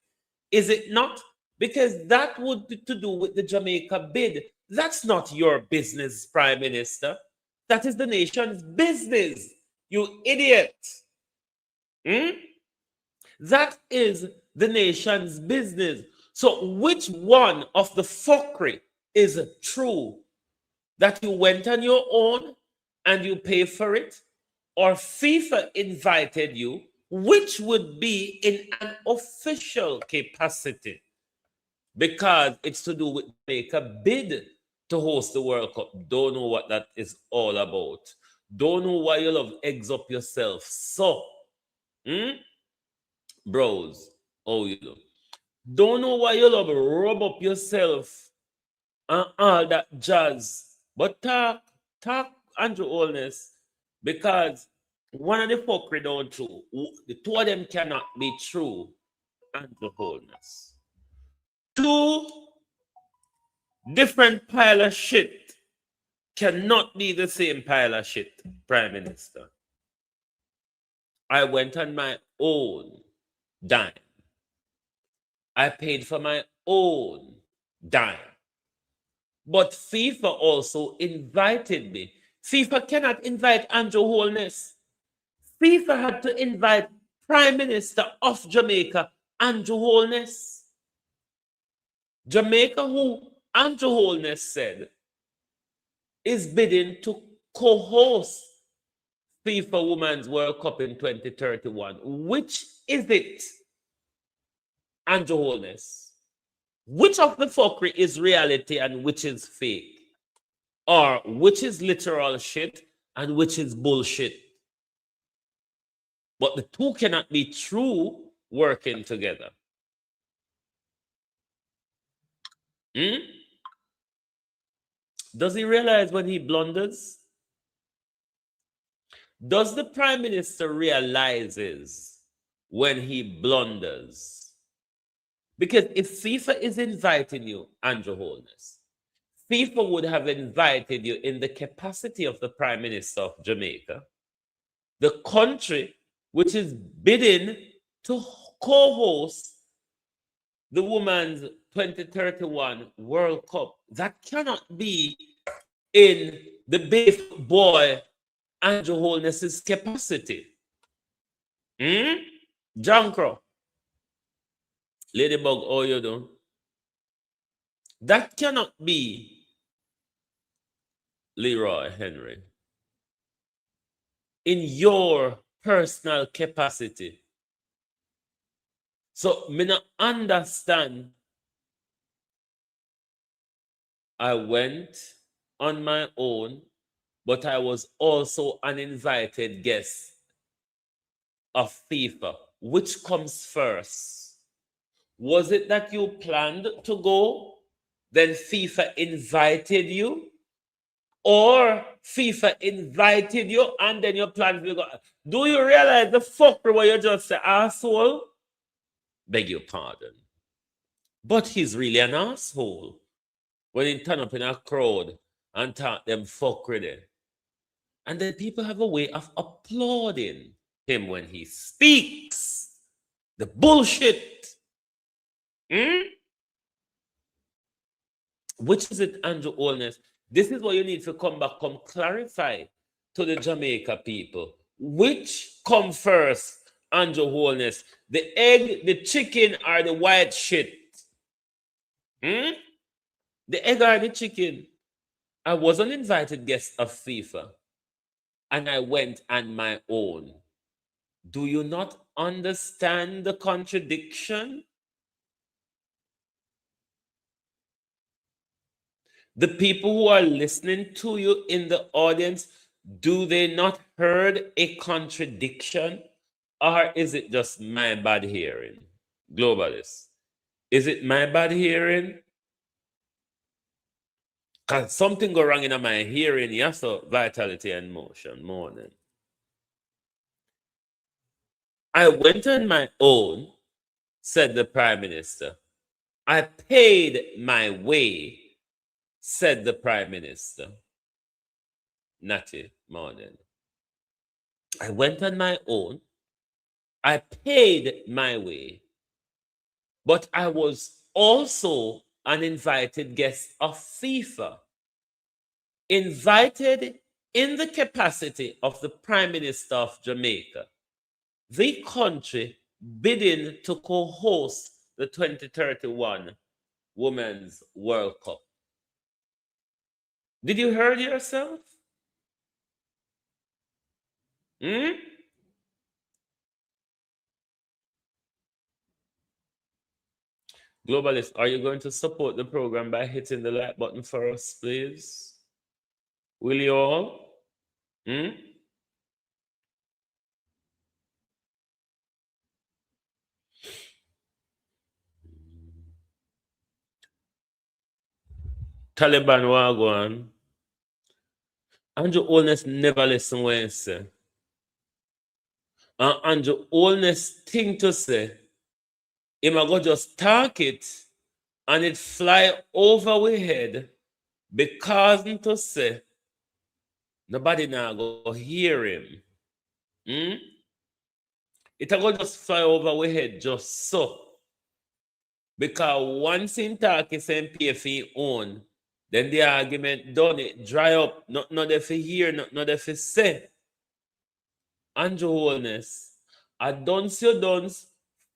is it not? Because that would be to do with the Jamaica bid. That's not your business, Prime Minister. That is the nation's business, you idiot. That is the nation's business. So which one of the fuckery is true? That you went on your own and you pay for it? Or FIFA invited you, which would be in an official capacity? Because it's to do with make a bid to host the World Cup. Don't know what that is all about. Don't know why you love eggs up yourself. So, bros, oh, you know. Don't know why you love rub up yourself and all that jazz. But talk, Andrew Holness, because one of the fuckery don't true. The two of them cannot be true. Andrew Holness. Two, Different pile of shit cannot be the same pile of shit, Prime Minister. I went on my own dime. I paid for my own dime. But FIFA also invited me. FIFA cannot invite Andrew Holness. FIFA had to invite Prime Minister of Jamaica, Andrew Holness. Jamaica, who Andrew Holness said is bidding to co-host FIFA Women's World Cup in 2031. Which is it, Andrew Holness? Which of the fuckery is reality and which is fake? Or which is literal shit and which is bullshit? But the two cannot be true working together. Does he realize when he blunders? Does the Prime Minister realizes when he blunders? Because if FIFA is inviting you, Andrew Holness, FIFA would have invited you in the capacity of the Prime Minister of Jamaica, the country which is bidding to co-host the Women's 2031 World Cup. That cannot be in the big boy Andrew Holness's capacity. John Crow. Ladybug, how you doing? That cannot be Leroy Henry. In your personal capacity. So, me not understand. I went on my own, but I was also an invited guest of FIFA. Which comes first? Was it that you planned to go, then FIFA invited you? Or FIFA invited you and then you planned to go? Do you realize the fuckery what you just said, asshole? Beg your pardon. But he's really an asshole when he turn up in a crowd and talk them fuckery there. And then people have a way of applauding him when he speaks. The bullshit. Which is it, Andrew Holness? This is what you need to come back, come clarify to the Jamaica people. Which come first, Andrew Holness? The egg, the chicken, or the white shit? The egg or the chicken? I was an invited guest of FIFA, and I went on my own. Do you not understand the contradiction? The people who are listening to you in the audience, do they not heard a contradiction? Or is it just my bad hearing? Globalists. Is it my bad hearing? Because something go wrong in my hearing, yes, so vitality and motion, morning. I went on my own, said the Prime Minister. I paid my way, said the Prime Minister. Natty morning. I went on my own. I paid my way. But I was also an invited guest of FIFA. Invited in the capacity of the Prime Minister of Jamaica, the country bidding to co-host the 2031 Women's World Cup. Did you hear yourself? Globalists, are you going to support the program by hitting the like button for us, please? Will you all? Taliban Wagwan. Andrew Holness never listen when he say. And Andrew Holness thing to say, him a go just talk it and it fly over we head because to say nobody now go hear him. It a go just fly over we head just so. Because once in talk is pay for his own, then the argument done, it dry up, not if you hear, not if you say. Andrew Holness, a dunce you dunce,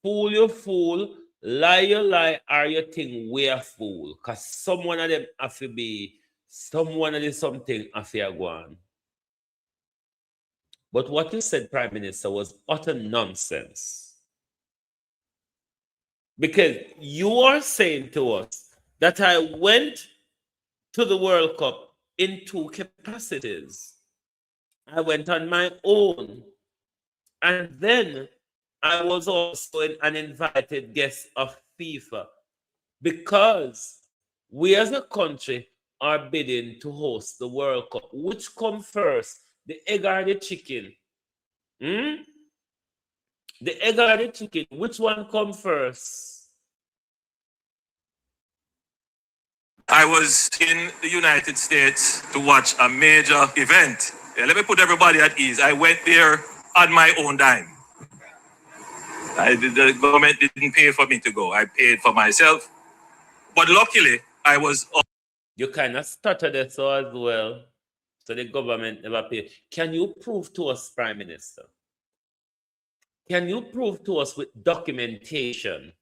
fool you fool, lie you lie, or you think we are fool. Because someone of them have to be, someone of the something have to go on. But what you said, Prime Minister, was utter nonsense. Because you are saying to us that I went to the World Cup in 2 capacities. I went on my own. And then I was also an invited guest of FIFA. Because we as a country are bidding to host the World Cup. Which come first? The egg or the chicken? The egg or the chicken? Which one come first? I was in the United States to watch a major event. Let me put everybody at ease. I went there on my own dime. The government didn't pay for me to go. I paid for myself. But luckily, I was... You kind of stuttered it so as well. So the government never paid. Can you prove to us, Prime Minister? Can you prove to us with documentation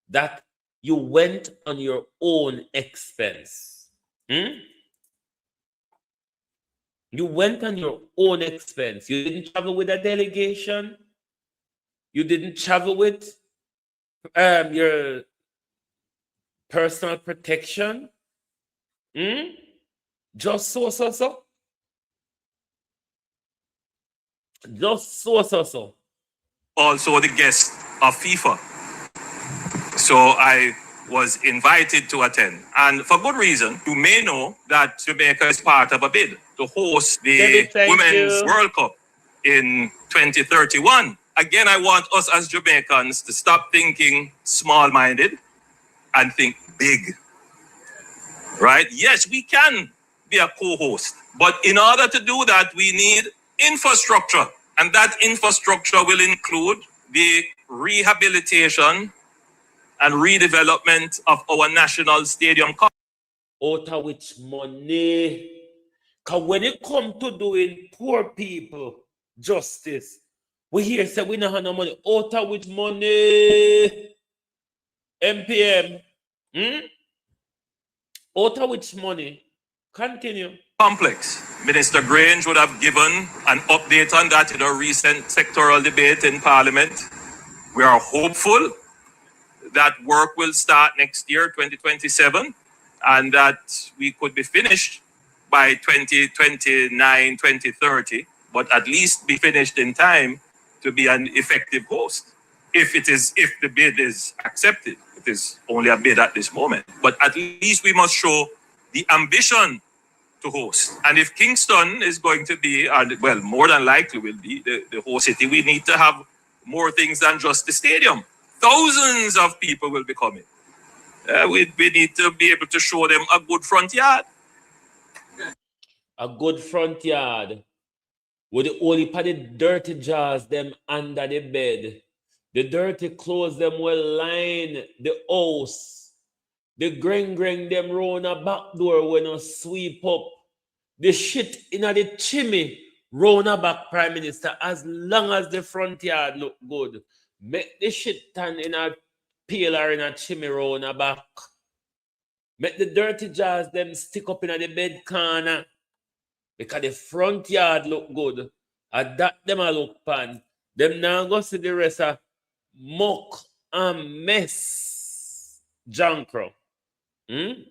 that you went on your own expense? You went on your own expense. You didn't travel with a delegation. You didn't travel with your personal protection. Just so. Just so. Also the guest of FIFA. So I was invited to attend. And for good reason. You may know that Jamaica is part of a bid to host the Women's World Cup in 2031. Again, I want us as Jamaicans to stop thinking small-minded and think big. Right? Yes, we can be a co-host. But in order to do that, we need infrastructure. And that infrastructure will include the rehabilitation and redevelopment of our national stadium. Out of which money? Because when it comes to doing poor people justice, we hear say we don't have no money. Out of which money? MPM. Out of which money? Continue. Complex. Minister Grange would have given an update on that in a recent sectoral debate in Parliament. We are hopeful that work will start next year, 2027, and that we could be finished by 2029, 2030, but at least be finished in time to be an effective host. If the bid is accepted. It is only a bid at this moment. But at least we must show the ambition to host. And if Kingston is going to be, well, more than likely will be the host city, we need to have more things than just the stadium. Thousands of people will be coming. We need to be able to show them a good front yard. A good front yard. With the only part the dirty jars them under the bed. The dirty clothes them will line the house. The greng them round a back door when you sweep up. The shit in the chimney round a back, Prime Minister, as long as the front yard look good. Make the shit stand in a pail or in a chimney round a back. Make the dirty jars them stick up in the bed corner. Because the front yard look good. And that them a look pan. Them now go see the rest of muck and mess. Jankro. Them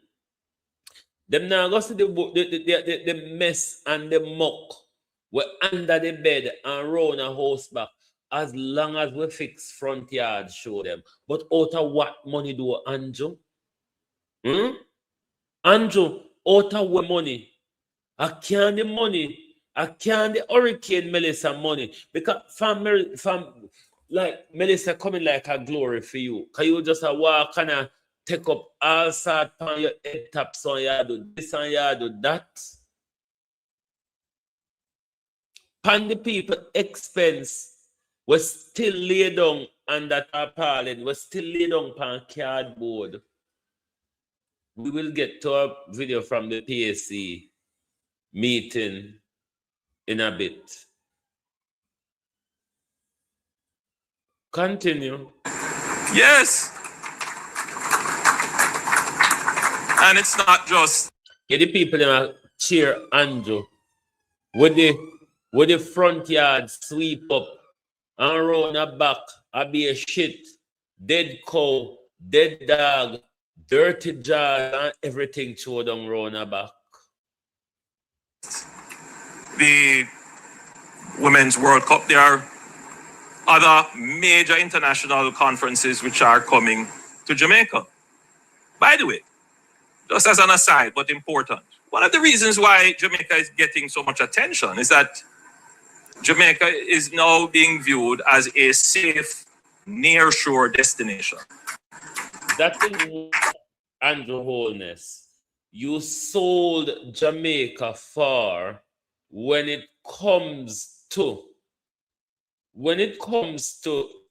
now go see the mess and the muck. We're under the bed and round a house back. As long as we fix front yard, show them. But out of what money do Andrew? Andrew, out of what money? I can't the money. I can't the Hurricane Melissa money. Because from like Melissa coming like a glory for you. Can you just walk and take up all sorts on your head top, so you do this and you do that. Pan the people expense was still laid down under tarpaulin, was still laid down on cardboard. We will get to a video from the PAC meeting in a bit. Continue. Yes. And it's not just. Yeah, the people in cheer Andrew with the front yard sweep up and round the back, I be a shit, dead cow, dead dog, dirty jar, and everything thrown down round the back. The Women's World Cup, there are other major international conferences which are coming to Jamaica. By the way, just as an aside, but important, one of the reasons why Jamaica is getting so much attention is that Jamaica is now being viewed as a safe nearshore destination. That is Andrew Holness. You sold Jamaica for when it comes to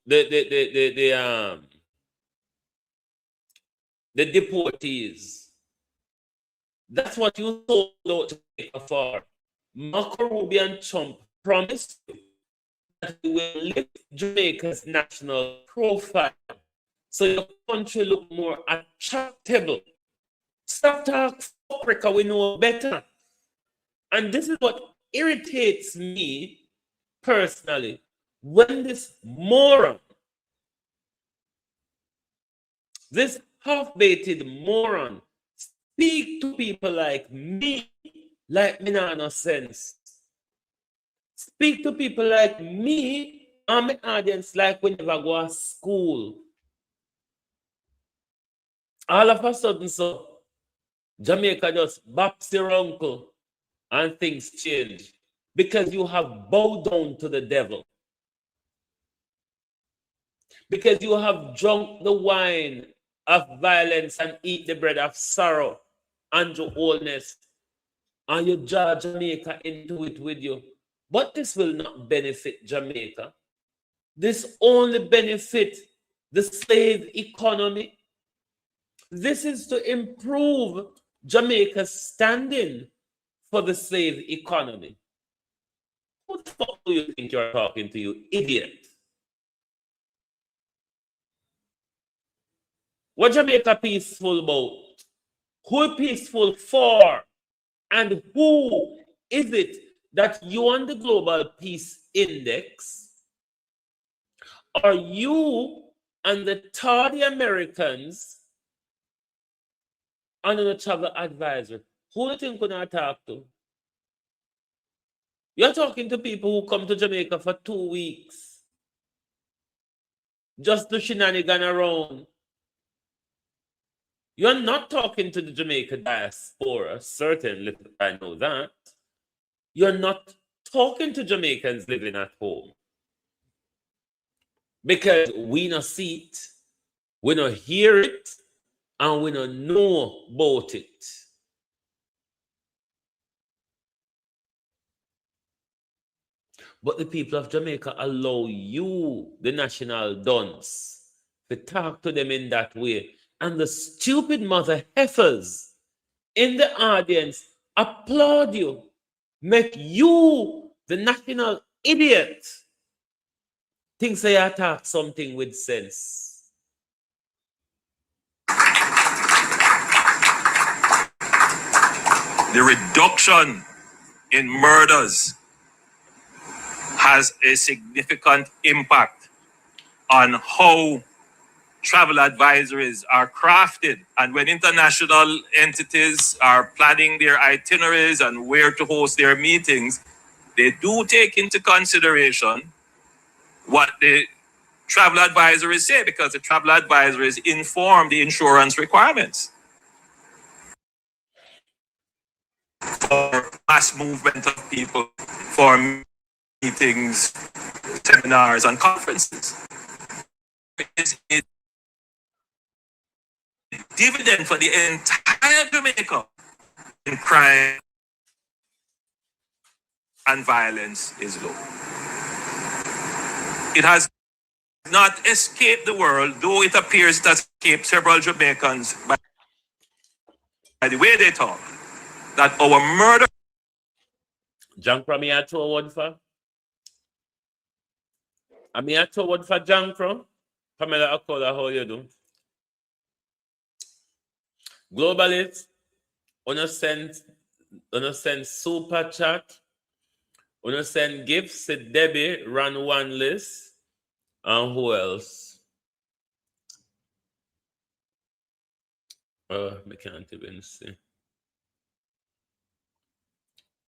the deportees. That's what you sold out Jamaica for. Marco Rubio and Trump promised you that you will lift Jamaica's national profile so your country look more attractable. Stop talking Africa, we know better. And this is what irritates me personally. When this moron, this half-baked moron, speak to people like me no sense. Speak to people like me and my audience like we never go to school. All of a sudden, so Jamaica just baps your uncle and things change because you have bowed down to the devil. Because you have drunk the wine of violence and eat the bread of sorrow, Andrew Holness, and you draw Jamaica into it with you. But this will not benefit Jamaica. This only benefits the slave economy. This is to improve Jamaica's standing for the slave economy. Who the fuck do you think you're talking to, you idiot? What Jamaica peaceful about? Who peaceful for? And who is it that you on the Global Peace Index, are you and the tardy Americans under the travel advisor? Who do you think you're talk to? You're talking to people who come to Jamaica for 2 weeks. Just to shenanigan around. You're not talking to the Jamaica diaspora, certainly I know that. You're not talking to Jamaicans living at home. Because we not see it, we not hear it, and we not know about it. But the people of Jamaica allow you, the national dunce, to talk to them in that way. And the stupid mother heifers in the audience applaud you, make you, the national idiot, think they attack something with sense. The reduction in murders has a significant impact on how travel advisories are crafted. And when international entities are planning their itineraries and where to host their meetings, they do take into consideration what the travel advisories say, because the travel advisories inform the insurance requirements for mass movement of people, for meetings, seminars, and conferences. dividend for the entire Jamaica in crime and violence is low. It has not escaped the world, though it appears it has escaped several Jamaicans by the way they talk, that our murder. Junk from me at one for. I mean, I told one for junk from. Pamela Akola, how you do? Globalist, wanna send super chat, wanna send gifts to Debbie, run one list, and who else? We can't even see.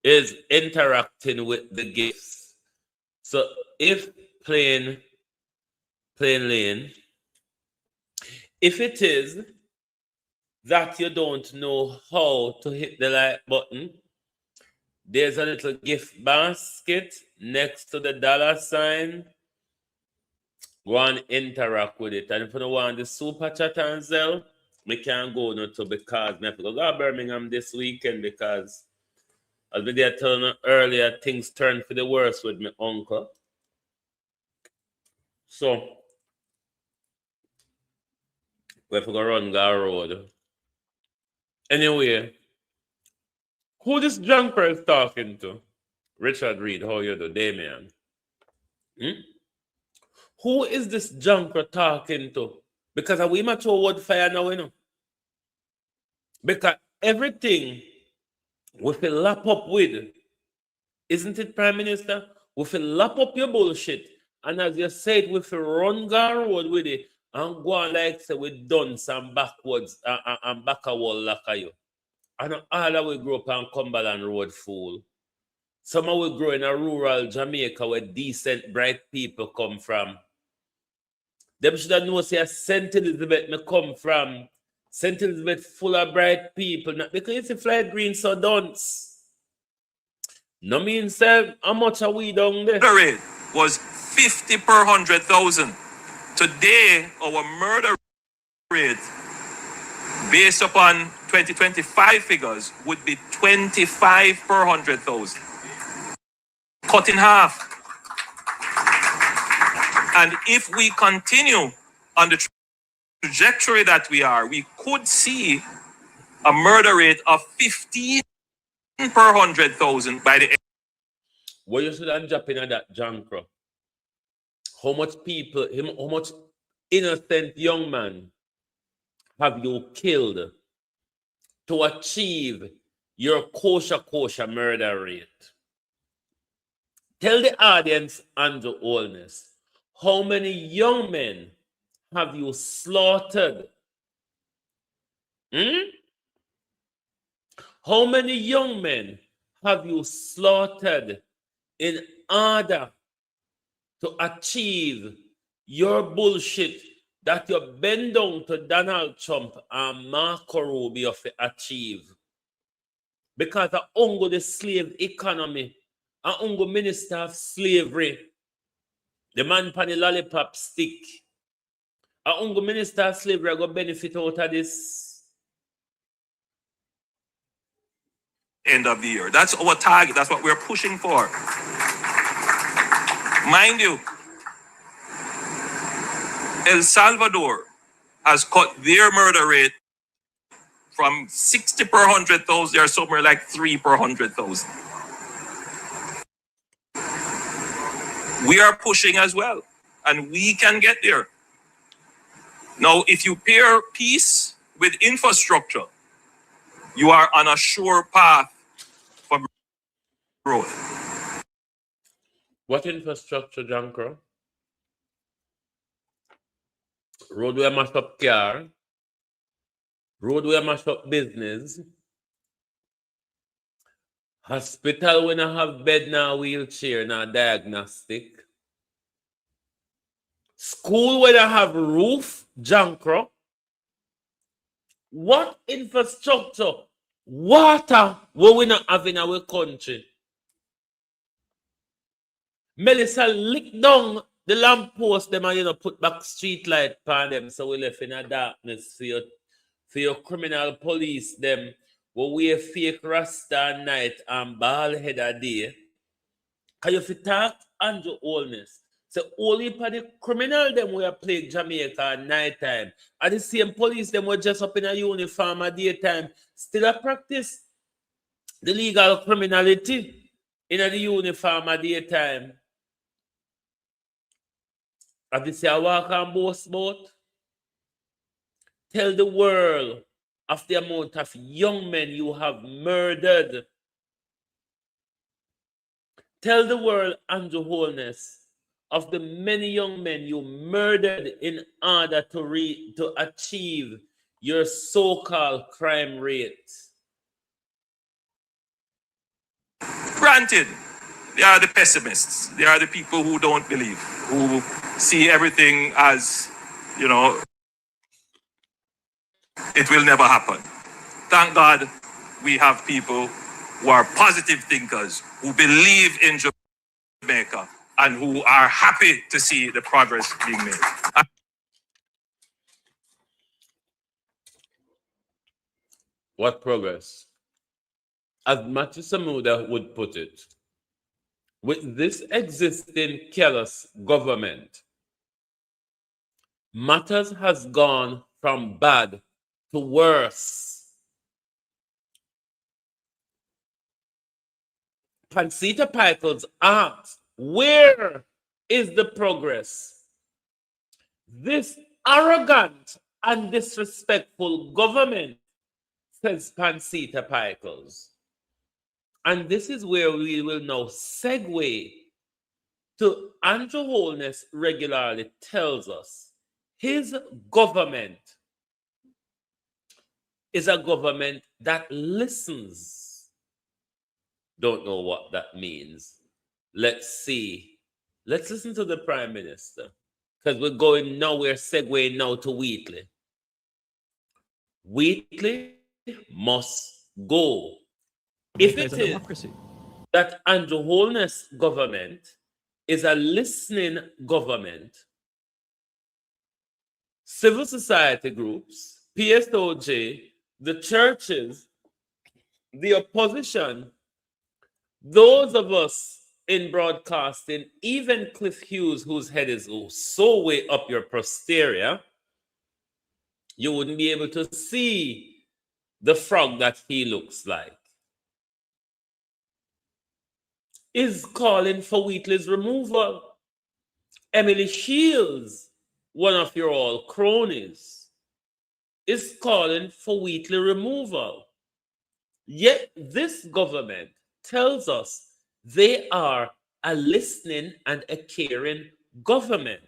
Is interacting with the gifts. So if plain lane, if it is that you don't know how to hit the like button, there's a little gift basket next to the $sign. Go and interact with it. And if you don't want the super chat and Zelle, we can't go no to because I have to go to Birmingham this weekend because as we did telling you earlier, things turned for the worse with my uncle. So we have to go run the road. Anyway, who this junker is talking to? Richard Reed, how you do, Damien? Who is this junker talking to? Because we much word fire now, you know. Because everything we feel lap up with, isn't it, Prime Minister? We feel lap up your bullshit. And as you said, we feel run road with it and go on like say we done some backwards and back a wall like you. And all that we grow up on Cumberland Road, fool. Some of we grow in a rural Jamaica where decent, bright people come from. Them should have known say St. Elizabeth me come from. St. Elizabeth full of bright people. Not because it's a flight green so dunce. No mean say how much are we down there? The rate was 50 per 100,000. Today, our murder rate, based upon 2025 figures, would be 25 per 100,000. Cut in half. And if we continue on the trajectory that we are, we could see a murder rate of 15 per 100,000 by the end. What you should have dropped in that junker? How much people, how much innocent young man have you killed to achieve your kosher murder rate? Tell the audience, Andrew Holness, how many young men have you slaughtered? How many young men have you slaughtered in order to achieve your bullshit that you bend down to Donald Trump and Marco Rubio to achieve? Because of Ungo the slave economy, and Ungo minister of slavery, the man pan the lollipop stick, and Ungo minister of slavery are going to benefit out of this. End of the year. That's our target. That's what we're pushing for. Mind you, El Salvador has cut their murder rate from 60 per 100,000. They're somewhere like 3 per 100,000. We are pushing as well, and we can get there. Now, if you pair peace with infrastructure, you are on a sure path for growth. What infrastructure, Jankro? Road where mash up car, road where mash up business, hospital when I have bed now, wheelchair now, diagnostic, school when I have roof, Jankro. What infrastructure, water, what we not have in our country? Melissa lick down the lamp post them and put back street light pan them so we left in a darkness for your criminal police them will wear fake rasta night and bald head a day. Can you fit talk Andrew Holness? So only for the criminal them we are plague Jamaica at night time. And the same police them were just up in a uniform at daytime. Still a practice the legal criminality in a uniform at daytime. Have you see a walk and boast boat? Tell the world of the amount of young men you have murdered. Tell the world, Andrew Holness, of the many young men you murdered in order to achieve your so-called crime rate. Granted, they are the pessimists. They are the people who don't believe, who see everything as, you know, it will never happen. Thank God we have people who are positive thinkers, who believe in Jamaica, and who are happy to see the progress being made. What progress? As Matthew Samuda would put it, with this existing callous government, matters has gone from bad to worse. Pansita Pickles asks, where is the progress? This arrogant and disrespectful government, says Pansita Pickles. And this is where we will now segue to Andrew Holness regularly tells us his government is a government that listens. Don't know what that means. Let's see. Let's listen to the Prime Minister, because we're going now, we're segueing now to Wheatley. Wheatley must go. If it is democracy that Andrew Holness government is a listening government, civil society groups, PSOJ, the churches, the opposition, those of us in broadcasting, even Cliff Hughes, whose head is so way up your posterior, you wouldn't be able to see the frog that he looks like, is calling for Wheatley's removal. Emily Shields, one of your all cronies, is calling for Wheatley removal. Yet this government tells us they are a listening and a caring government.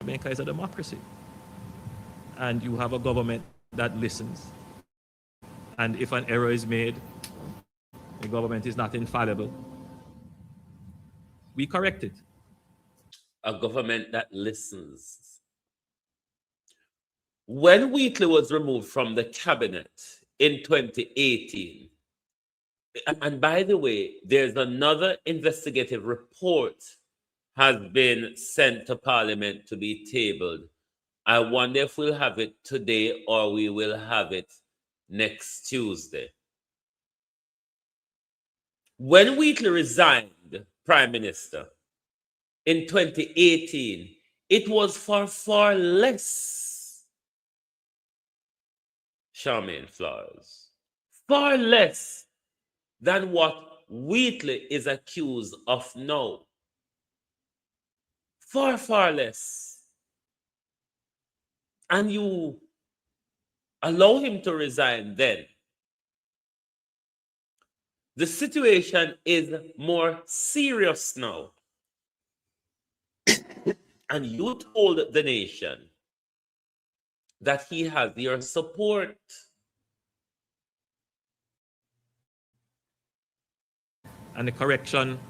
Jamaica is a democracy. And you have a government that listens. And if an error is made, the government is not infallible. We correct it. A government that listens. When Wheatley was removed from the cabinet in 2018, and by the way, there's another investigative report has been sent to Parliament to be tabled. I wonder if we'll have it today or we will have it next Tuesday. When Wheatley resigned, Prime Minister, in 2018, it was for far less, Charmaine Flowers, far less than what Wheatley is accused of now. Far, far less. And you allow him to resign then. The situation is more serious now. And you told the nation that he has your support. And the correction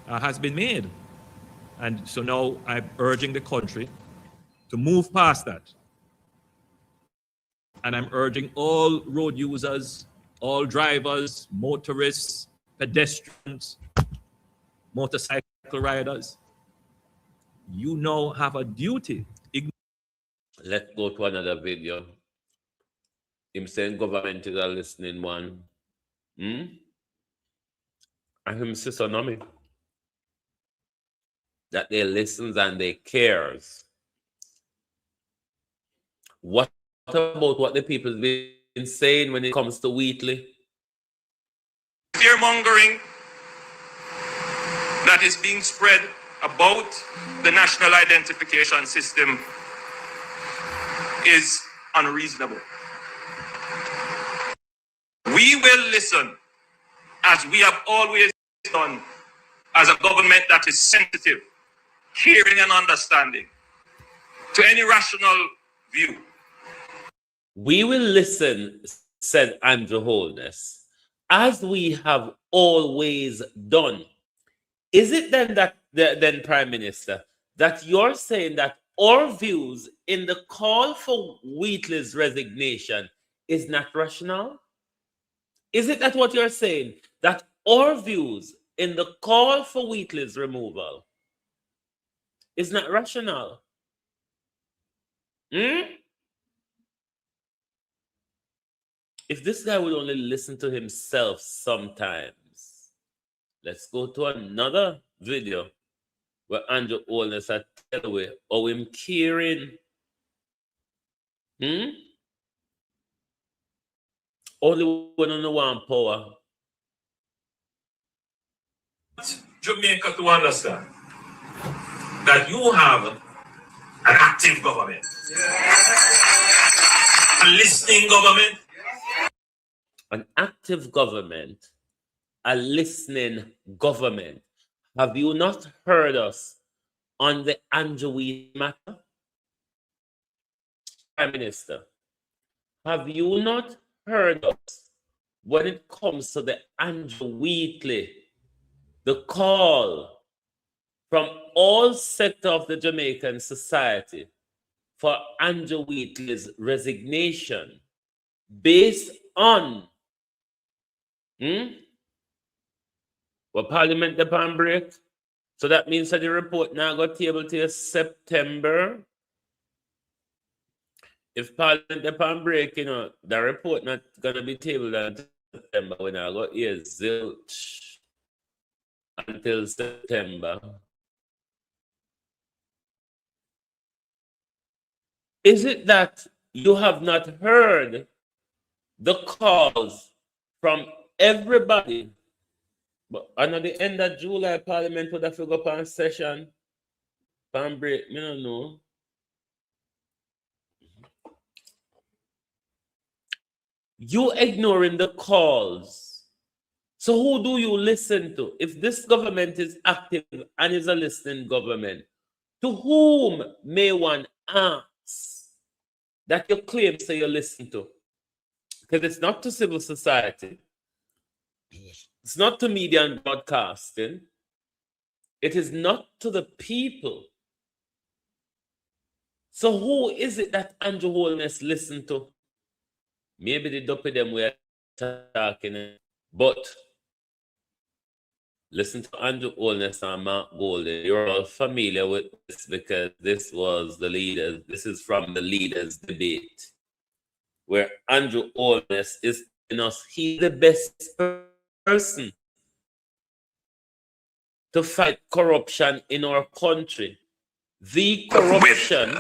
has been made. And so now I'm urging the country to move past that. And I'm urging all road users, all drivers, motorists, pedestrians, motorcycle riders, you now have a duty. Let's go to another video. Him saying government is a listening one. And him says me that they listens and they cares. What about what the people's been saying when it comes to Wheatley? Fear-mongering that is being spread about the national identification system is unreasonable. We will listen, as we have always done, as a government that is sensitive, caring and understanding to any rational view. We will listen, said Andrew Holness, as we have always done. Is it then that, then Prime Minister, that you're saying that our views in the call for Wheatley's resignation is not rational? Is it that what you're saying, that our views in the call for Wheatley's removal is not rational? If this guy would only listen to himself sometimes. Let's go to another video where Andrew Holness had tell away how him caring. Only one on the one power. Jamaica to understand that you have an active government, a listening government, An active government, a listening government. Have you not heard us on the Andrew Wheatley matter? Prime Minister, have you not heard us when it comes to the Andrew Wheatley, the call from all sectors of the Jamaican society for Andrew Wheatley's resignation based on well, Parliament upon break? So that means that the report now got tabled till September. If Parliament upon break, you know, the report not gonna be tabled until September. When I got here zilch until September. Is it that you have not heard the calls from everybody? But at the end of July, Parliament would have to go upon session. Upon break, I don't know. You ignoring the calls. So who do you listen to? If this government is active and is a listening government, to whom may one ask that you claim say you listen to? Because it's not to civil society. It's not to media and broadcasting. It is not to the people. So who is it that Andrew Holness listened to? Maybe the dopey them were talking, but listen to Andrew Holness and Mark Golden. You're all familiar with this because this was the leaders. This is from the leaders' debate, where Andrew Holness is telling us he's the best person to fight corruption in our country. The corruption,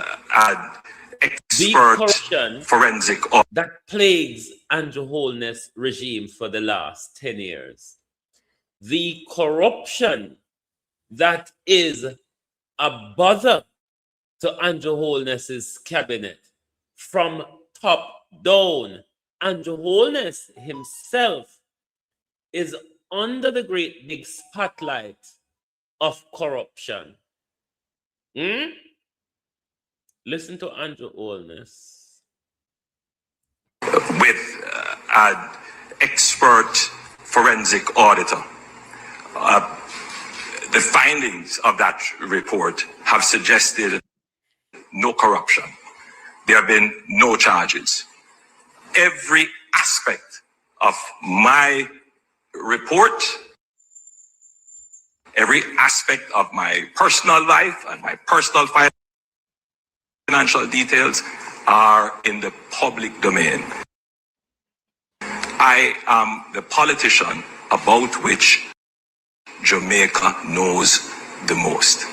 forensic that plagues Andrew Holness regime for the last 10 years. The corruption that is a bother to Andrew Holness's cabinet from top down. Andrew Holness himself is under the great big spotlight of corruption. Listen to Andrew Holness. With an expert forensic auditor. The findings of that report have suggested no corruption. There have been no charges. Every aspect of my report, every aspect of my personal life and my personal financial details are in the public domain. I am the politician about which Jamaica knows the most.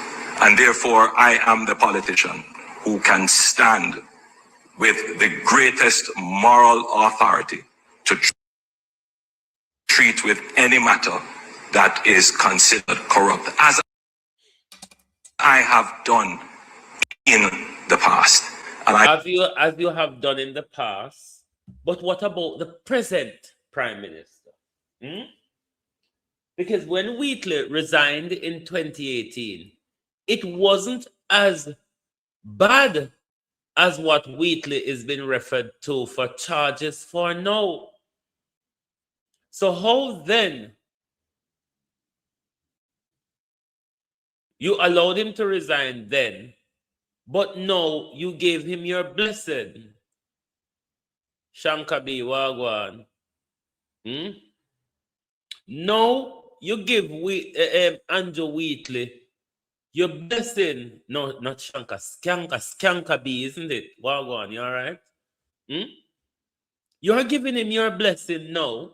And therefore, I am the politician who can stand with the greatest moral authority to treat with any matter that is considered corrupt, as I have done in the past. And as you have done in the past. But what about the present Prime Minister? Because when Wheatley resigned in 2018, it wasn't as bad as what Wheatley is being referred to for charges for now. So how then you allowed him to resign then, but now you gave him your blessing? Shankabi Wagwan. No, you give Andrew Wheatley your blessing. No, not Shanka. Skankabi, isn't it? Wagwan, you all right? You're giving him your blessing now.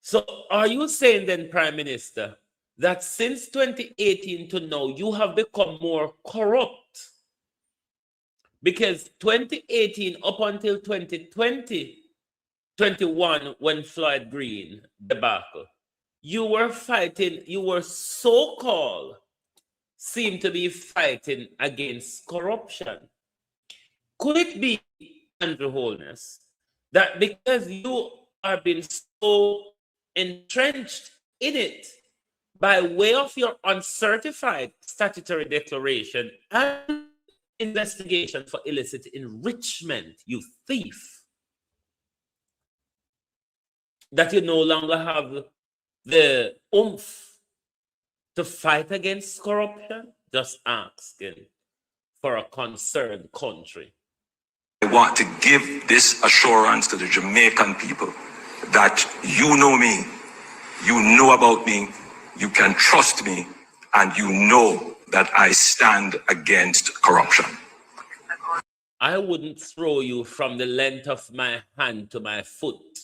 So are you saying then, Prime Minister, that since 2018 to now, you have become more corrupt? Because 2018 up until 2020, 21, when Floyd Green debacle, you were fighting, you were so-called, seem to be fighting against corruption. Could it be, Andrew Holness, that because you are being so entrenched in it by way of your uncertified statutory declaration and investigation for illicit enrichment, you thief, that you no longer have the oomph to fight against corruption? Just asking for a concerned country. I want to give this assurance to the Jamaican people that you know me, you know about me, you can trust me, and you know that I stand against corruption. I wouldn't throw you from the length of my hand to my foot.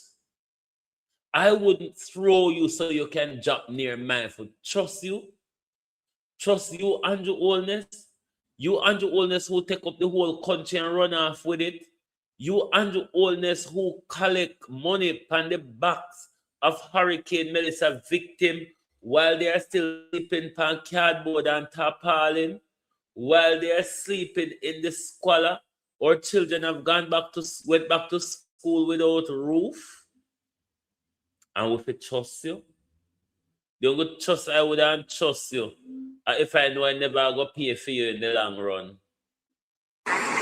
I wouldn't throw you so you can jump near my foot. Trust you? Trust you, Andrew Holness? You, Andrew Holness, who take up the whole country and run off with it? You, Andrew Holness, who collect money on the backs of Hurricane Melissa victim while they are still sleeping on cardboard and tarpaulin, while they are sleeping in the squalor, or children have went back to school without a roof? And if it trust you, you would trust, I wouldn't trust you if I know I never go pay for you in the long run.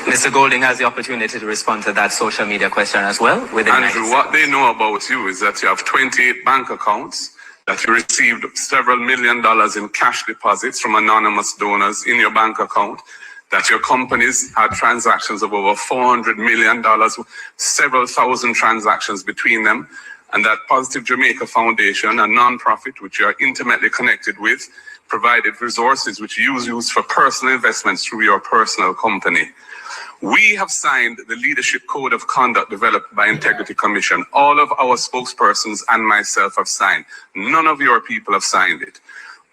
Mr. Golding has the opportunity to respond to that social media question as well. Andrew, what they know about you is that you have 28 bank accounts, that you received several $1 million in cash deposits from anonymous donors in your bank account, that your companies had transactions of over $400 million, several thousand transactions between them, and that Positive Jamaica Foundation, a non-profit which you are intimately connected with, provided resources which you use for personal investments through your personal company. We have signed the Leadership Code of Conduct developed by Integrity Commission. All of our spokespersons and myself have signed. None of your people have signed it.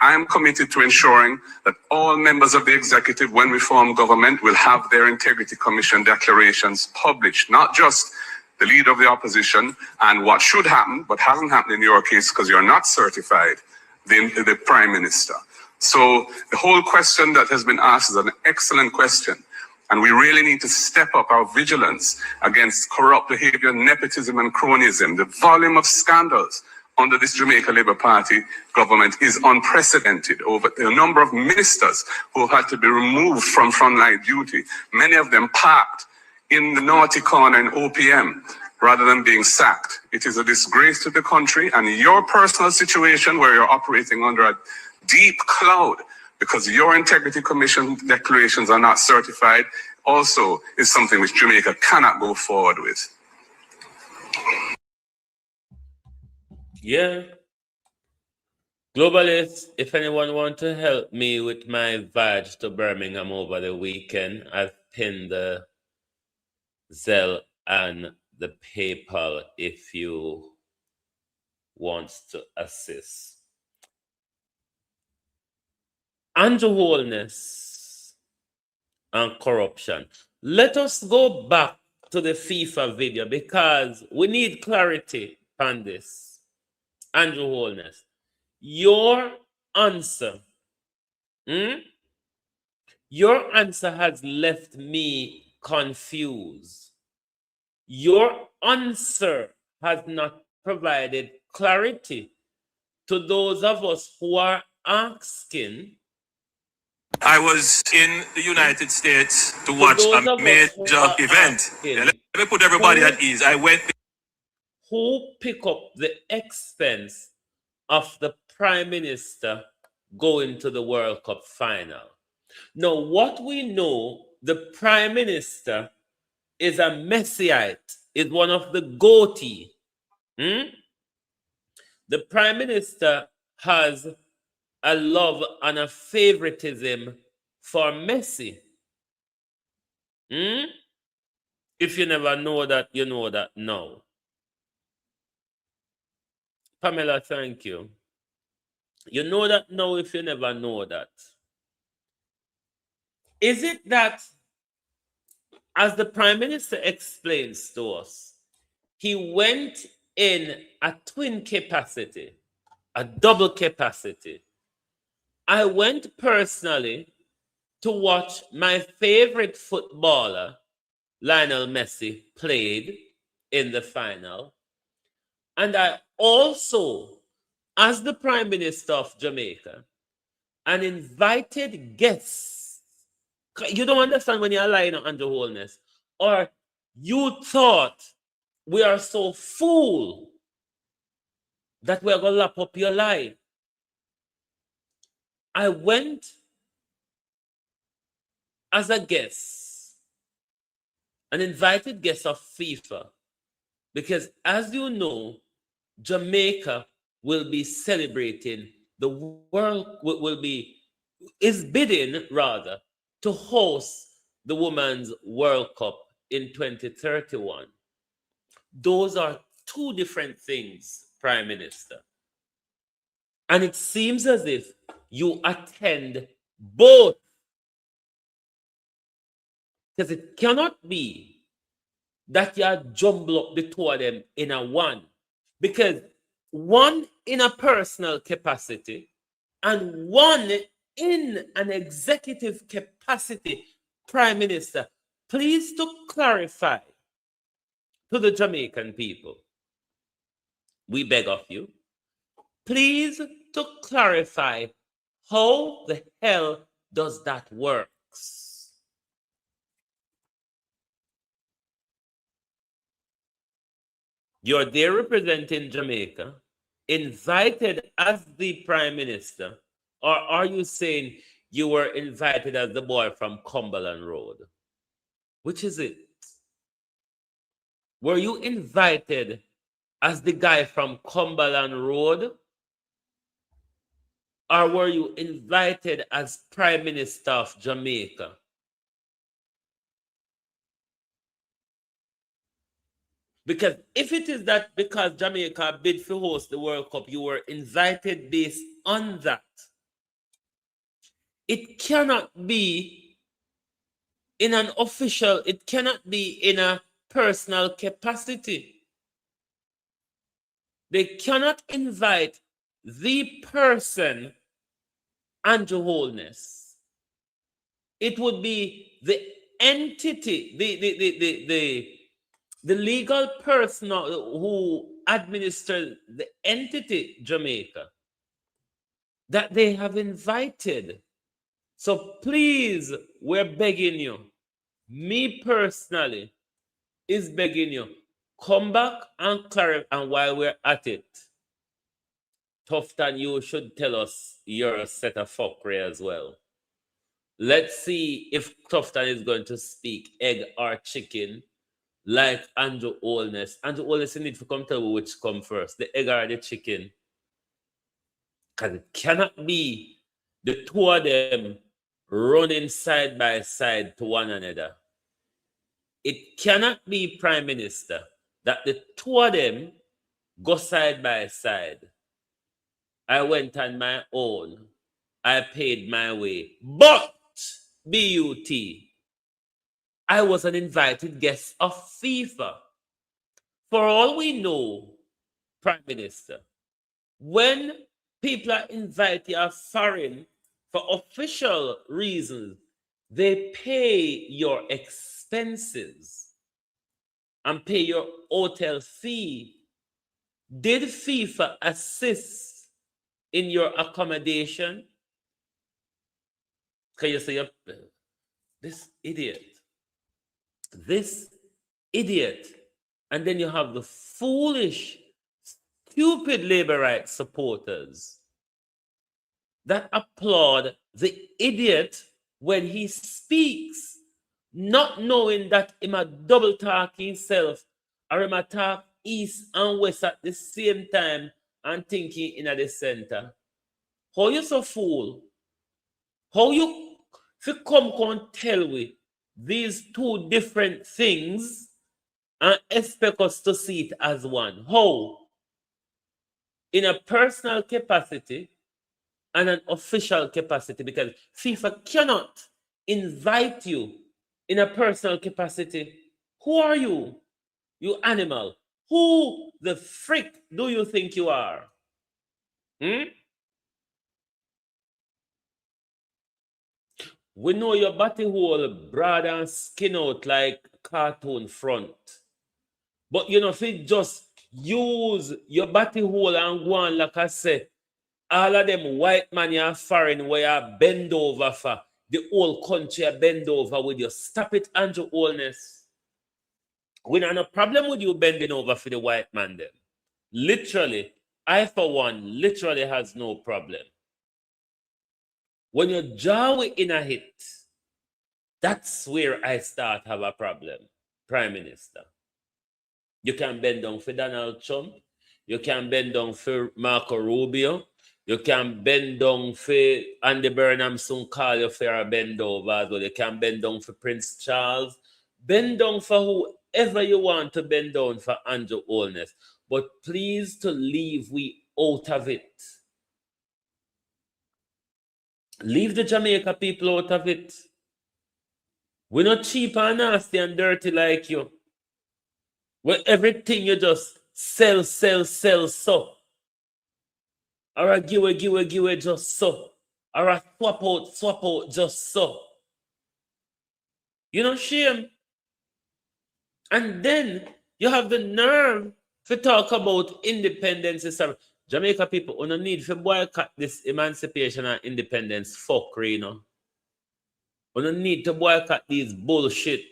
I am committed to ensuring that all members of the executive, when we form government, will have their Integrity Commission declarations published, not just the leader of the opposition and what should happen, but hasn't happened in your case because you're not certified, the Prime Minister. So the whole question that has been asked is an excellent question. And we really need to step up our vigilance against corrupt behavior, nepotism, and cronyism. The volume of scandals under this Jamaica Labour Party government is unprecedented. Over the number of ministers who have had to be removed from frontline duty, many of them parked in the naughty corner in OPM rather than being sacked. It is a disgrace to the country, and your personal situation where you're operating under a deep cloud because your Integrity Commission declarations are not certified also is something which Jamaica cannot go forward with. Yeah. Globalists, if anyone want to help me with my voyage to Birmingham over the weekend, I've pinned the Zelle and the PayPal if you want to assist. Andrew Holness and corruption. Let us go back to the FIFA video because we need clarity on this. Andrew Holness, your answer, your answer has left me confused. Your answer has not provided clarity to those of us who are asking. I was in the United States to watch a major event. Yeah, let me put everybody at ease. I went. Who pick up the expense of the Prime Minister going to the World Cup final? Now, what we know, the Prime Minister is a messiite, is one of the goatee. The Prime Minister has a love and a favoritism for Messi. If you never know that, you know that now. Pamela, thank you. You know that now if you never know that. Is it that, as the Prime Minister explains to us, he went in a twin capacity, a double capacity? I went personally to watch my favorite footballer, Lionel Messi, played in the final. And I also, as the Prime Minister of Jamaica, an invited guest. You don't understand when you're lying on Andrew Holness. Or you thought we are so fool that we're going to lap up your life. I went as a guest, an invited guest of FIFA, because as you know, Jamaica will be celebrating the world, is bidding rather to host the Women's World Cup in 2031. Those are two different things, Prime Minister. And it seems as if you attend both. Because it cannot be that you jumble up the two of them in a one. Because one in a personal capacity and one in an executive capacity. Prime Minister, please to clarify to the Jamaican people, we beg of you, please to clarify how the hell does that work? You're there representing Jamaica, invited as the Prime Minister, or are you saying you were invited as the boy from Cumberland Road? Which is it? Were you invited as the guy from Cumberland Road? Or were you invited as Prime Minister of Jamaica? Because if it is that because Jamaica bid to host the World Cup, you were invited based on that, it cannot be in an official, it cannot be in a personal capacity. They cannot invite the person, Andrew Holness. It would be the entity, the legal person who administers the entity, Jamaica, that they have invited. So please, we're begging you, me personally is begging you, come back and clarify. And while we're at it, Tufton, you should tell us your set of fuckery as well. Let's see if Tufton is going to speak egg or chicken like Andrew Holness. Andrew Holness, you need to come tell me which come first, the egg or the chicken. Because it cannot be the two of them running side by side to one another. It cannot be Prime Minister that the two of them go side by side. I went on my own. I paid my way. But, B-U-T, I was an invited guest of FIFA. For all we know, Prime Minister, when people are invited or foreign for official reasons, they pay your expenses and pay your hotel fee. Did FIFA assist in your accommodation? Can you say, this idiot, and then you have the foolish, stupid labor rights supporters that applaud the idiot when he speaks, not knowing that him a double talk himself or him a talk east and west at the same time and thinking in the center. How you so fool? How you come tell we these two different things and expect us to see it as one? How? In a personal capacity and an official capacity, because FIFA cannot invite you in a personal capacity. Who are you? You animal. Who the frick do you think you are? We know your body hole broad and skin out like cartoon front. But you know, if you just use your body hole and go on, like I say, all of them white man you are foreign where you bend over for, the whole country you bend over with you. Stop it, Andrew Holness. We don't have no problem with you bending over for the white man then. Literally, I for one, literally has no problem. When your jaw in a hit, that's where I start have a problem, Prime Minister. You can bend down for Donald Trump. You can bend down for Marco Rubio. You can bend down for Andy Burnham soon call you for a bend over as well. You can bend down for Prince Charles. Bend down for whoever you want to bend down for Andrew Holness. But please to leave we out of it. Leave the Jamaica people out of it. We're not cheap and nasty and dirty like you. Where everything you just sell, so. Or a give away, just so. Or a swap out, just so. You know, shame. And then you have the nerve to talk about independence. Jamaica people, we don't need to boycott this emancipation and independence fuckery, you know. We don't need to boycott these bullshit.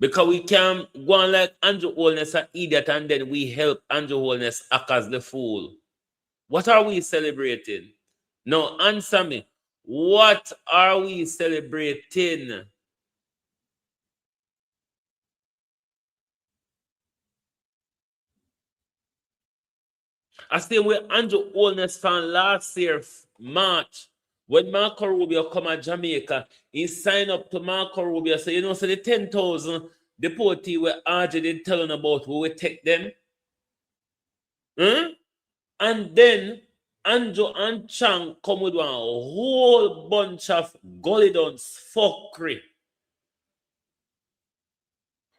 Because we can go on like Andrew Holness an idiot and then we help Andrew Holness act as the fool. What are we celebrating? No, answer me. What are we celebrating? I stay with Andrew Holness from last year, March, when Marco Rubio come to Jamaica. He signed up to Marco Rubio. So, you know, so the 10,000 deportee where RJ did telling about, we will take them. And then Andrew and Chang come with one whole bunch of gully dons fuckery.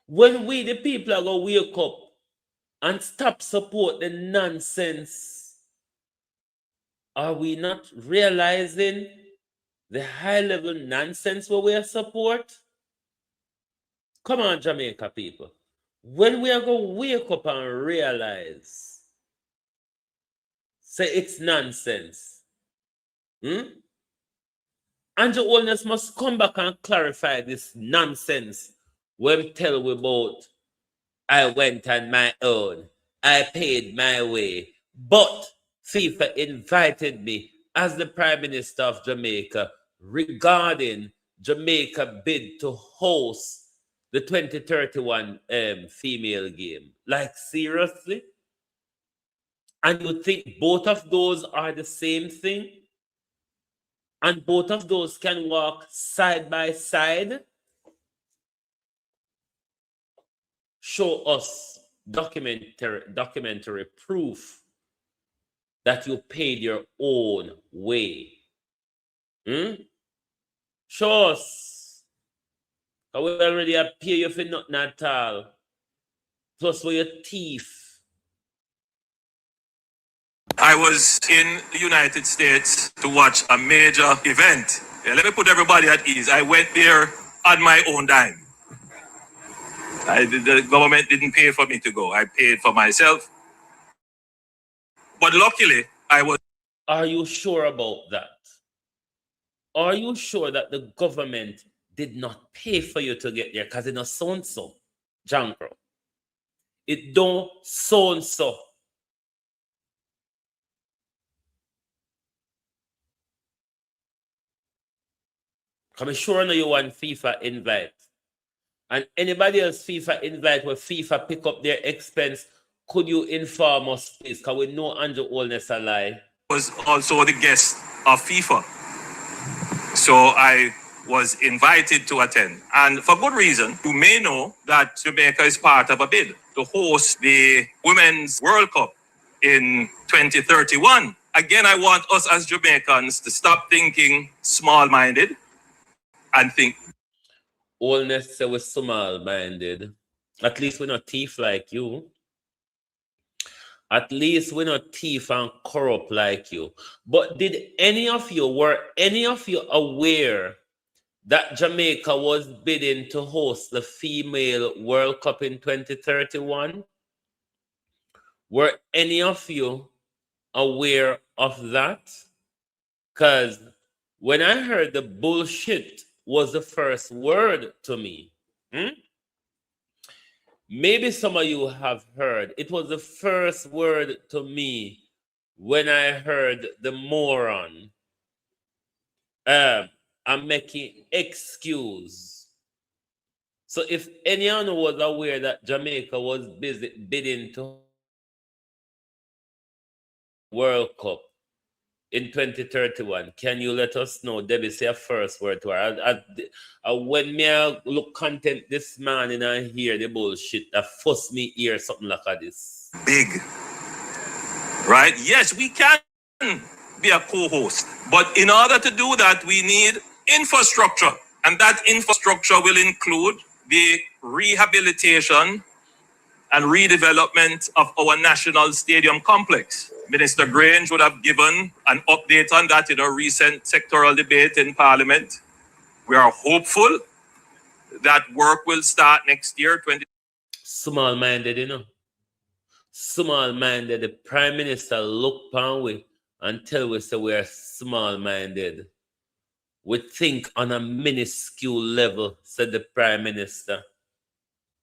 When we, the people, are going to wake up and stop support the nonsense, are we not realizing the high-level nonsense where we are support? Come on, Jamaica people. When we are going to wake up and realize, say it's nonsense. Andrew Holness must come back and clarify this nonsense when we tell we about I went on my own. I paid my way. But FIFA invited me as the Prime Minister of Jamaica regarding Jamaica bid to host the 2031 female game. Like, seriously? And you think both of those are the same thing? And both of those can walk side by side? show us documentary proof that you paid your own way. Show us. We already have paid you for nothing at all. Plus, we're a thief. I was in the United States to watch a major event. Yeah, let me put everybody at ease. I went there on my own dime. The government didn't pay for me to go. I paid for myself. But luckily, I was. Are you sure about that? Are you sure that the government did not pay for you to get there? Because it don't sound so, Jankro. It don't sound so. I'm sure I know you want FIFA invite. And anybody else FIFA invite where FIFA pick up their expense, could you inform us, please? Because we know Andrew Holness a lie. Was also the guest of FIFA. So I was invited to attend. And for good reason. You may know that Jamaica is part of a bid to host the Women's World Cup in 2031. Again, I want us as Jamaicans to stop thinking small-minded and think. Holness say we're small-minded. At least we're not thief like you. At least we're not thief and corrupt like you. But were any of you aware that Jamaica was bidding to host the Female World Cup in 2031? Were any of you aware of that? Because when I heard the bullshit was the first word to me. Maybe some of you have heard. It was the first word to me when I heard the moron. I'm making excuse. So if anyone was aware that Jamaica was busy bidding to World Cup in 2031, can you let us know? Debbie say a first word to her. When me look content this morning and hear the bullshit, that fuss me hear something like this. Big. Right? Yes, we can be a co-host. But in order to do that, we need infrastructure. And that infrastructure will include the rehabilitation and redevelopment of our national stadium complex. Minister Grange would have given an update on that in a recent sectoral debate in Parliament. We are hopeful that work will start next year. Small-minded, you know. Small-minded. The Prime Minister look upon we and tell we say we are small-minded. We think on a minuscule level, said the Prime Minister.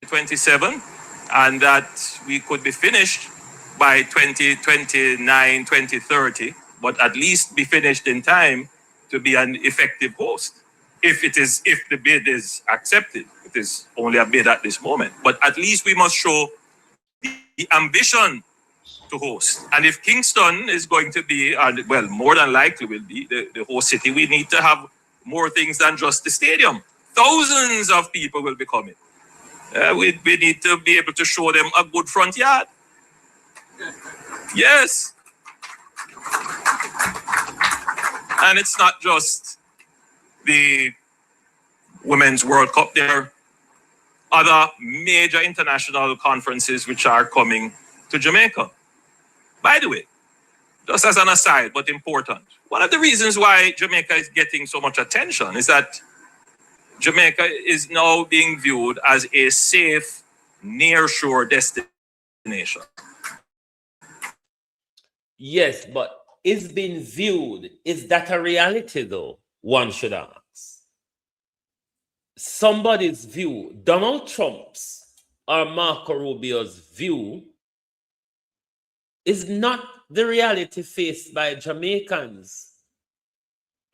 27, and that we could be finished by 2029, 2030, but at least be finished in time to be an effective host. If the bid is accepted, it is only a bid at this moment, but at least we must show the ambition to host. And if Kingston is going to be, well, more than likely will be the host city, we need to have more things than just the stadium. Thousands of people will be coming. We need to be able to show them a good front yard. Yes. And it's not just the Women's World Cup. There are other major international conferences which are coming to Jamaica. By the way, just as an aside, but important, one of the reasons why Jamaica is getting so much attention is that Jamaica is now being viewed as a safe nearshore destination. Yes, but it's been viewed. Is that a reality, though? One should ask. Somebody's view, Donald Trump's or Marco Rubio's view, is not the reality faced by Jamaicans.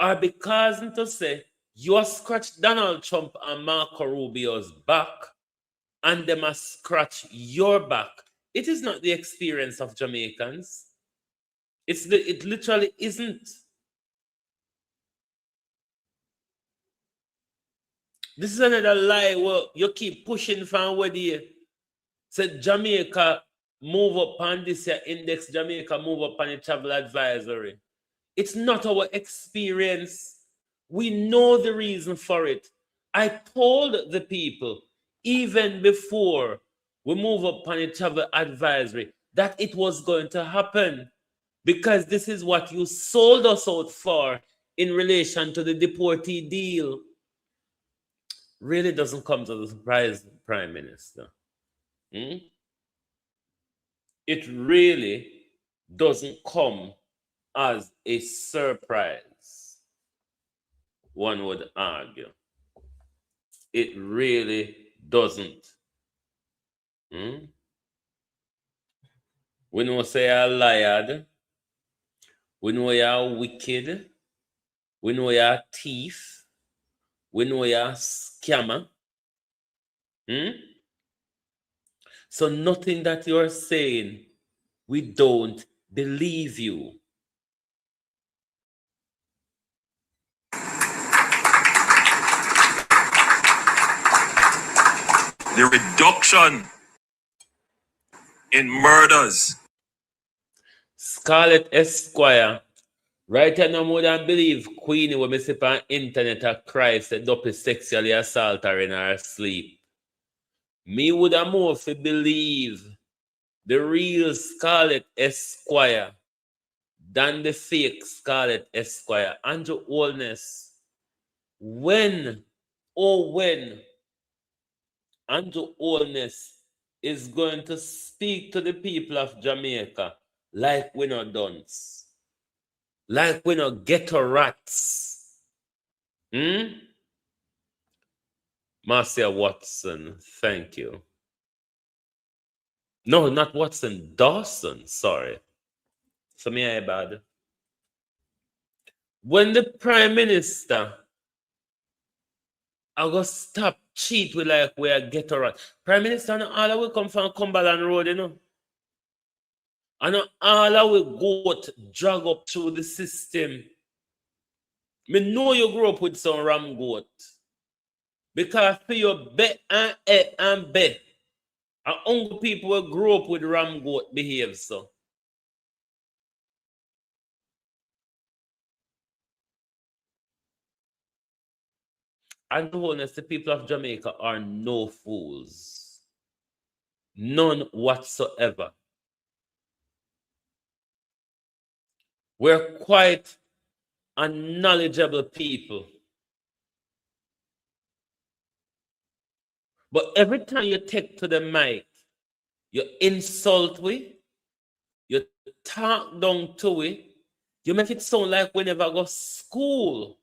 Or because to say, you scratch Donald Trump and Marco Rubio's back, and they must scratch your back. It is not the experience of Jamaicans. It literally isn't. This is another lie where you keep pushing from where Said Jamaica move up on this year index, Jamaica move up on the travel advisory. It's not our experience. We know the reason for it. I told the people, even before we move up on the travel advisory, that it was going to happen, because this is what you sold us out for in relation to the deportee deal. Really doesn't come as a surprise, Prime Minister. It really doesn't come as a surprise, one would argue. It really doesn't. We know say you're a liar. We know you're wicked. We know you're a thief. We know you're a scammer. So nothing that you're saying, we don't believe you. The reduction in murders. Scarlett Esquire, right now more than believe Queenie when me see on internet a cry said Duppy sexually assault her in her sleep. Me would have more to believe the real Scarlett Esquire than the fake Scarlett Esquire. Andrew Holness, when Andrew Holness is going to speak to the people of Jamaica like we're not dunce, like we're not ghetto rats. Marcia Watson, thank you. No, not Watson, Dawson, sorry. So me I bad. When the Prime Minister I go stop cheat with like we are ghetto rat. Prime Minister and all of we come from Cumberland Road, you know. And all of we go drag up through the system. Me know you grew up with some ram goat. Because for your bet and bet. And only people who grow up with ram goat behave so. And to be honest, the people of Jamaica are no fools. None whatsoever. We're quite a knowledgeable people. But every time you take to the mic, you insult we, you talk down to we, you make it sound like we never go to school.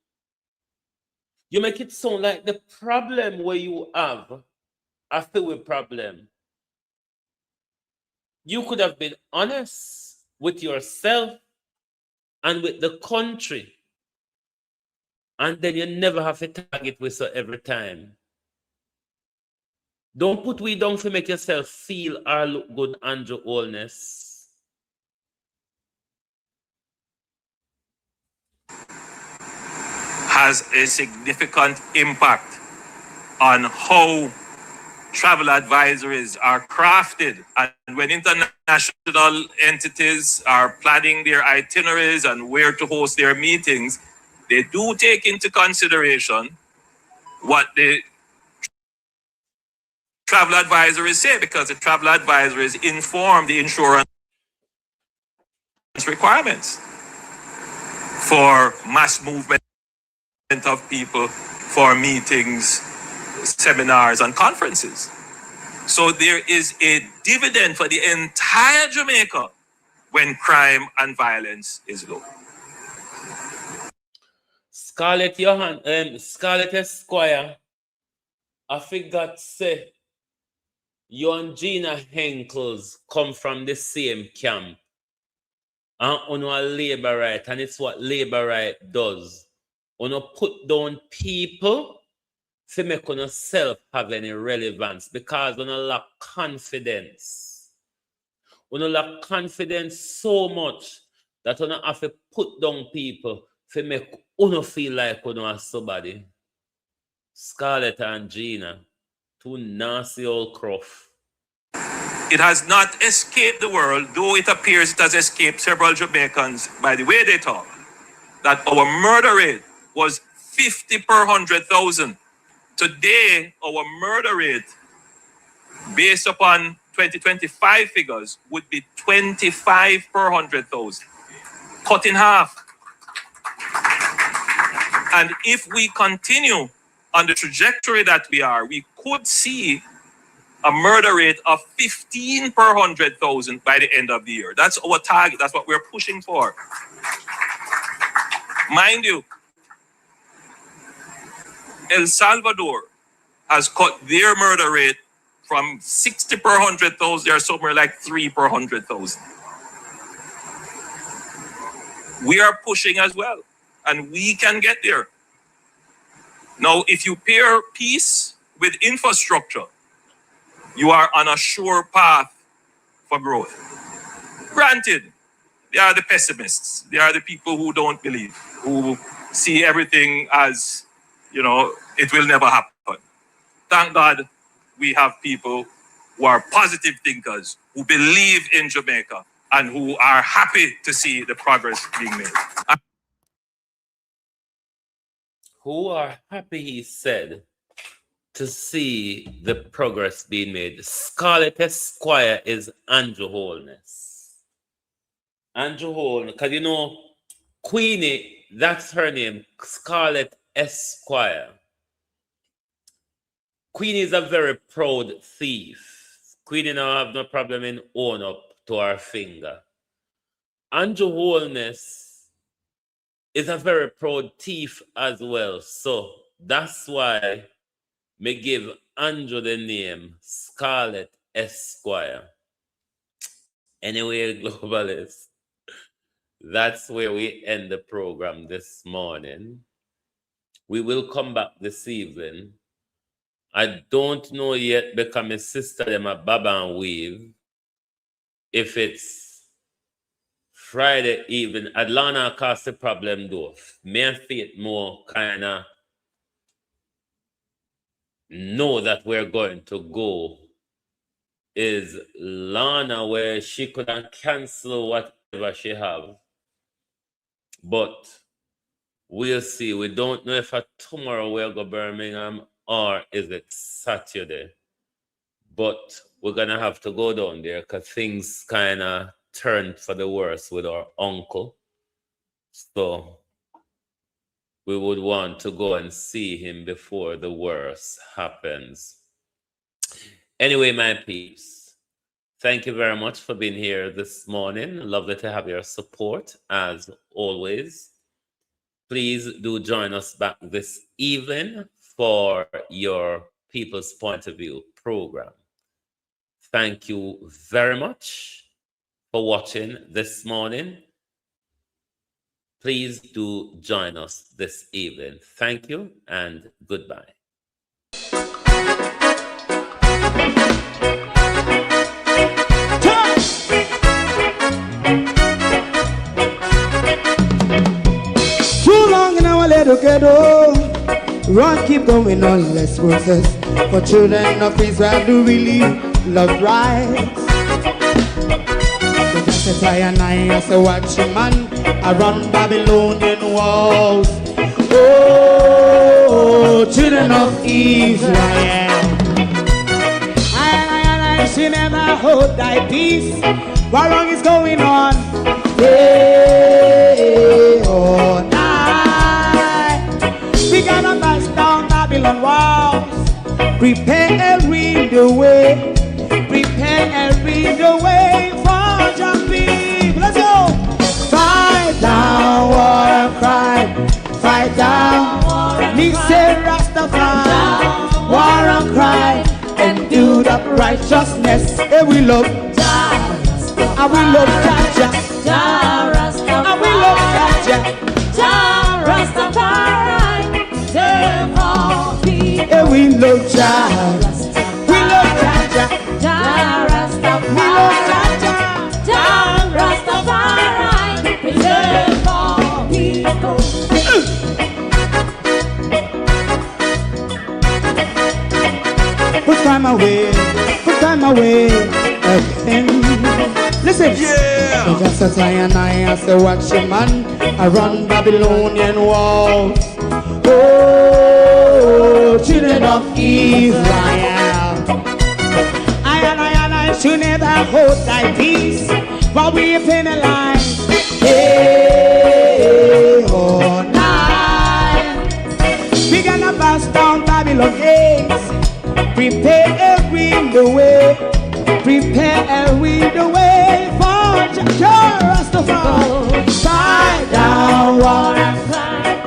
You make it sound like the problem where you have a feel problem. You could have been honest with yourself and with the country. And then you never have to target with so every time. Don't put we down to make yourself feel or look good, Andrew Holness. Has a significant impact on how travel advisories are crafted. And when international entities are planning their itineraries and where to host their meetings, they do take into consideration what the travel advisories say, because the travel advisories inform the insurance requirements for mass movement of people, for meetings, seminars, and conferences. So there is a dividend for the entire Jamaica when crime and violence is low. Scarlett Esquire, I forgot to say, you and Gina Henkels come from the same camp. And on a labor right, and it's what labor right does. On put down people to make yourself have any relevance, because on lack confidence. On lack confidence so much that on have to put down people to make you feel like you are somebody. Scarlett and Gina, two nasty old cruff. It has not escaped the world, though it appears it has escaped several Jamaicans by the way they talk, that our murder rate was 50 per 100,000. Today, our murder rate, based upon 2025 figures, would be 25 per 100,000. Cut in half. And if we continue on the trajectory that we are, we could see a murder rate of 15 per 100,000 by the end of the year. That's our target. That's what we're pushing for. Mind you, El Salvador has cut their murder rate from 60 per 100,000. They're somewhere like 3 per 100,000. We are pushing as well, and we can get there. Now, if you pair peace with infrastructure, you are on a sure path for growth. Granted, they are the pessimists. They are the people who don't believe, who see everything as, it will never happen. Thank God we have people who are positive thinkers, who believe in Jamaica, and who are happy to see the progress being made. Who are happy, he said, to see the progress being made. Scarlett Esquire is Andrew Holness. Andrew Holness, because Queenie, that's her name, Scarlett Esquire. Queenie is a very proud thief. Queenie now have no problem in own up to her finger. Andrew Holness is a very proud thief as well. So that's why me give Andrew the name Scarlett Esquire. Anyway, globalists, that's where we end the program this morning. We will come back this evening. I don't know yet because my sister them a baba and weave. If it's Friday evening, Atlanta cause the problem though. Me and Faith more kind of know that we're going to go is Lana, where she couldn't cancel whatever she have. But we'll see. We don't know if tomorrow we'll go Birmingham or is it Saturday. But we're going to have to go down there because things kind of turned for the worse with our uncle. So we would want to go and see him before the worst happens. Anyway, my peeps, thank you very much for being here this morning. Lovely to have your support, as always. Please do join us back this evening for your People's Point of View program. Thank you very much for watching this morning. Please do join us this evening. Thank you and goodbye. Too long in our little ghetto, run keep going on, less process. For children of Israel do really love rights. So just as I and I as a watchman around Babylonian walls. Oh, children of Israel, I should never hold thy peace while wrong is going on. Day or night, we gotta bust down Babylon walls, prepare the way, prepare the way for your people. Let's go. Fight down war and crime, fight down me say Rastafari, war and crime, and do the righteousness. And we love Jah, and we love Jah, and we love Jah, Rastafari, save all people. And we love Jah, we love Jah, Rastafari, we love Jah, Rastafari, save all people. Put time away, put time away. again. Listen, yeah. Just as I and I as a watchman around Babylonian walls. Oh, children of Israel, I and I should never hold thy peace while we penalize. Hey, oh, night. We gonna bust down Babylon gates. Prepare the way. Prepare the way for Rastafari. Fight down war and fight.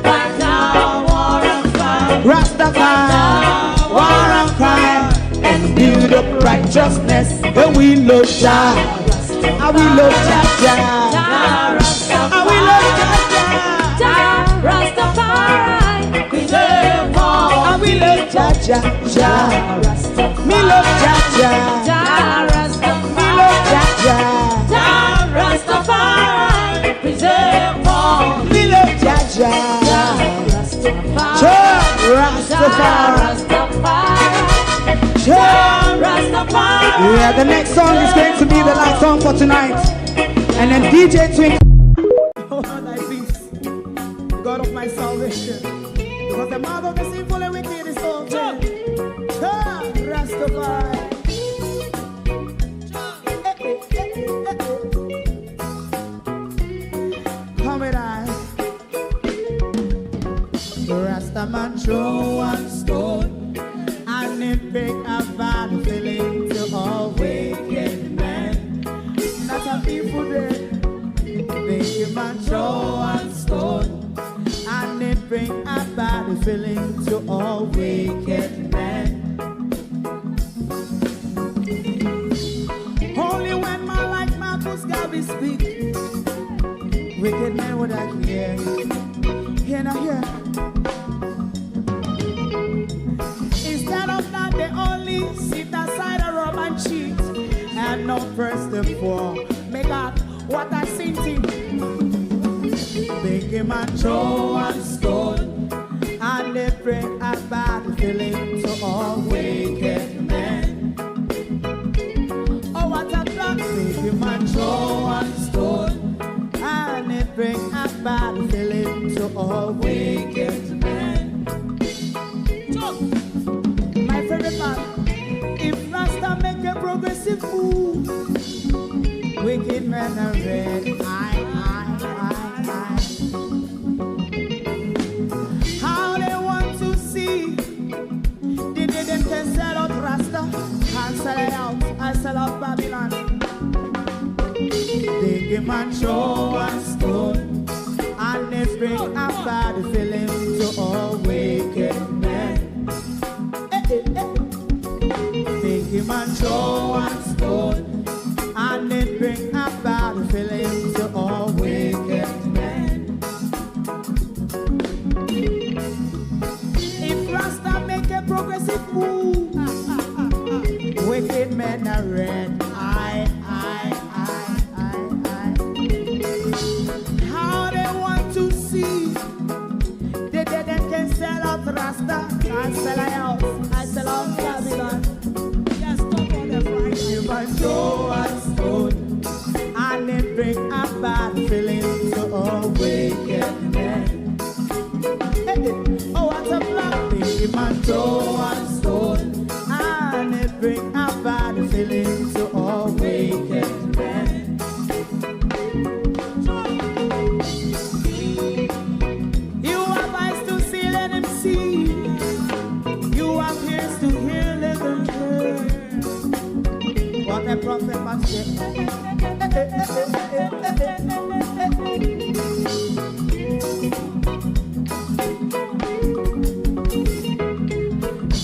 Fight down war and fight. Rastafari, war and crime, and build up righteousness. And we love Jah, and we love Jah. And we love Jah. Rastafari, preserve all. And we love Jah. Me love Jah. Me love Jah. Rastafari, preserve all. Me love Jah. Rastafari. Yeah, the next song is going to be the last song for tonight. And then DJ Twink. Oh, thy peace, God of my salvation. Because the mouth of the sinful and wicked is open. Rastafari. Come with us. Rastaman throw one stone and it break a bad feeling to all wicked men. That's a people there. Make a man throw one stone and it bring a bad feeling to all wicked men. Only when man like Marcus Garvey speak, wicked men would I hear. Hear not hear. Instead of that, they only sit aside a rob and cheat and not press the poor. Make out what I seen to. Make a man throw one stone and they bring a bad feeling to all wicked men. Oh, what a plan. Make a man throw one stone and they bring a bad feeling to all wicked men. My favorite part, if Rasta make a progressive move, wicked men are red. How they want to see, they can sell out Rasta and sell it out. I sell out Babylon. They give man show one stone and they bring a bad feeling to all wicked men. They give man show one stone and they bring a bad feeling to all wicked men. If Rasta make a progressive move, wicked men are red. How they want to see, they can sell out Rasta. I sell out, I sell out Babylon. Yes, stop on the Friday. You might throw a stone and they bring a bad feeling to all wicked men. Oh, what a black thing. You might throw a stone and they bring a bad feeling to all wicked men. You have eyes to see, let him see. You have ears to hear, let them hear. What a prophet must say.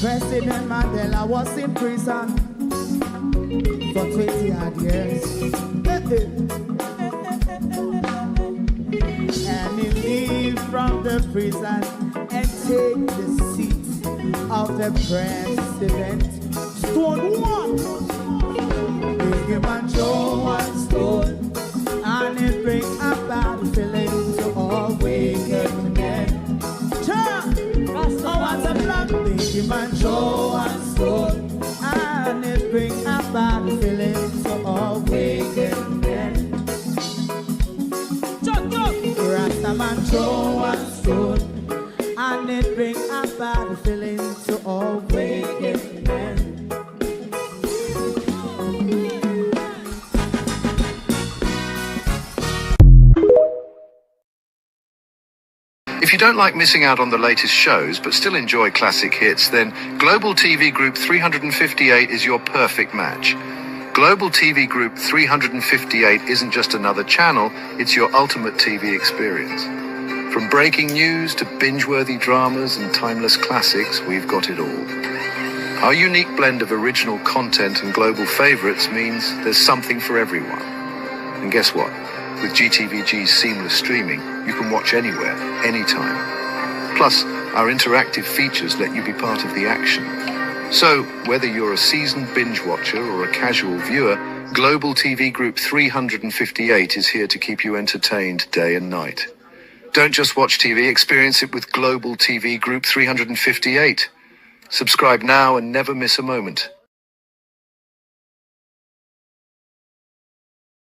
President Mandela was in prison for 20 odd years. And he leave from the prison and take the seat of the president. Stone one. Big man show one stone and it bring a bad feeling to all wicked men. Oh, what's a black big man show one stone and it bring a bad feeling If you don't like missing out on the latest shows but still enjoy classic hits, then Global TV Group 358 is your perfect match. Global TV Group 358 isn't just another channel, it's your ultimate TV experience. From breaking news to binge-worthy dramas and timeless classics, we've got it all. Our unique blend of original content and global favorites means there's something for everyone. And guess what? With GTVG's seamless streaming, you can watch anywhere, anytime. Plus, our interactive features let you be part of the action. So, whether you're a seasoned binge watcher or a casual viewer, Global TV Group 358 is here to keep you entertained day and night. Don't just watch TV, experience it with Global TV Group 358. Subscribe now and never miss a moment.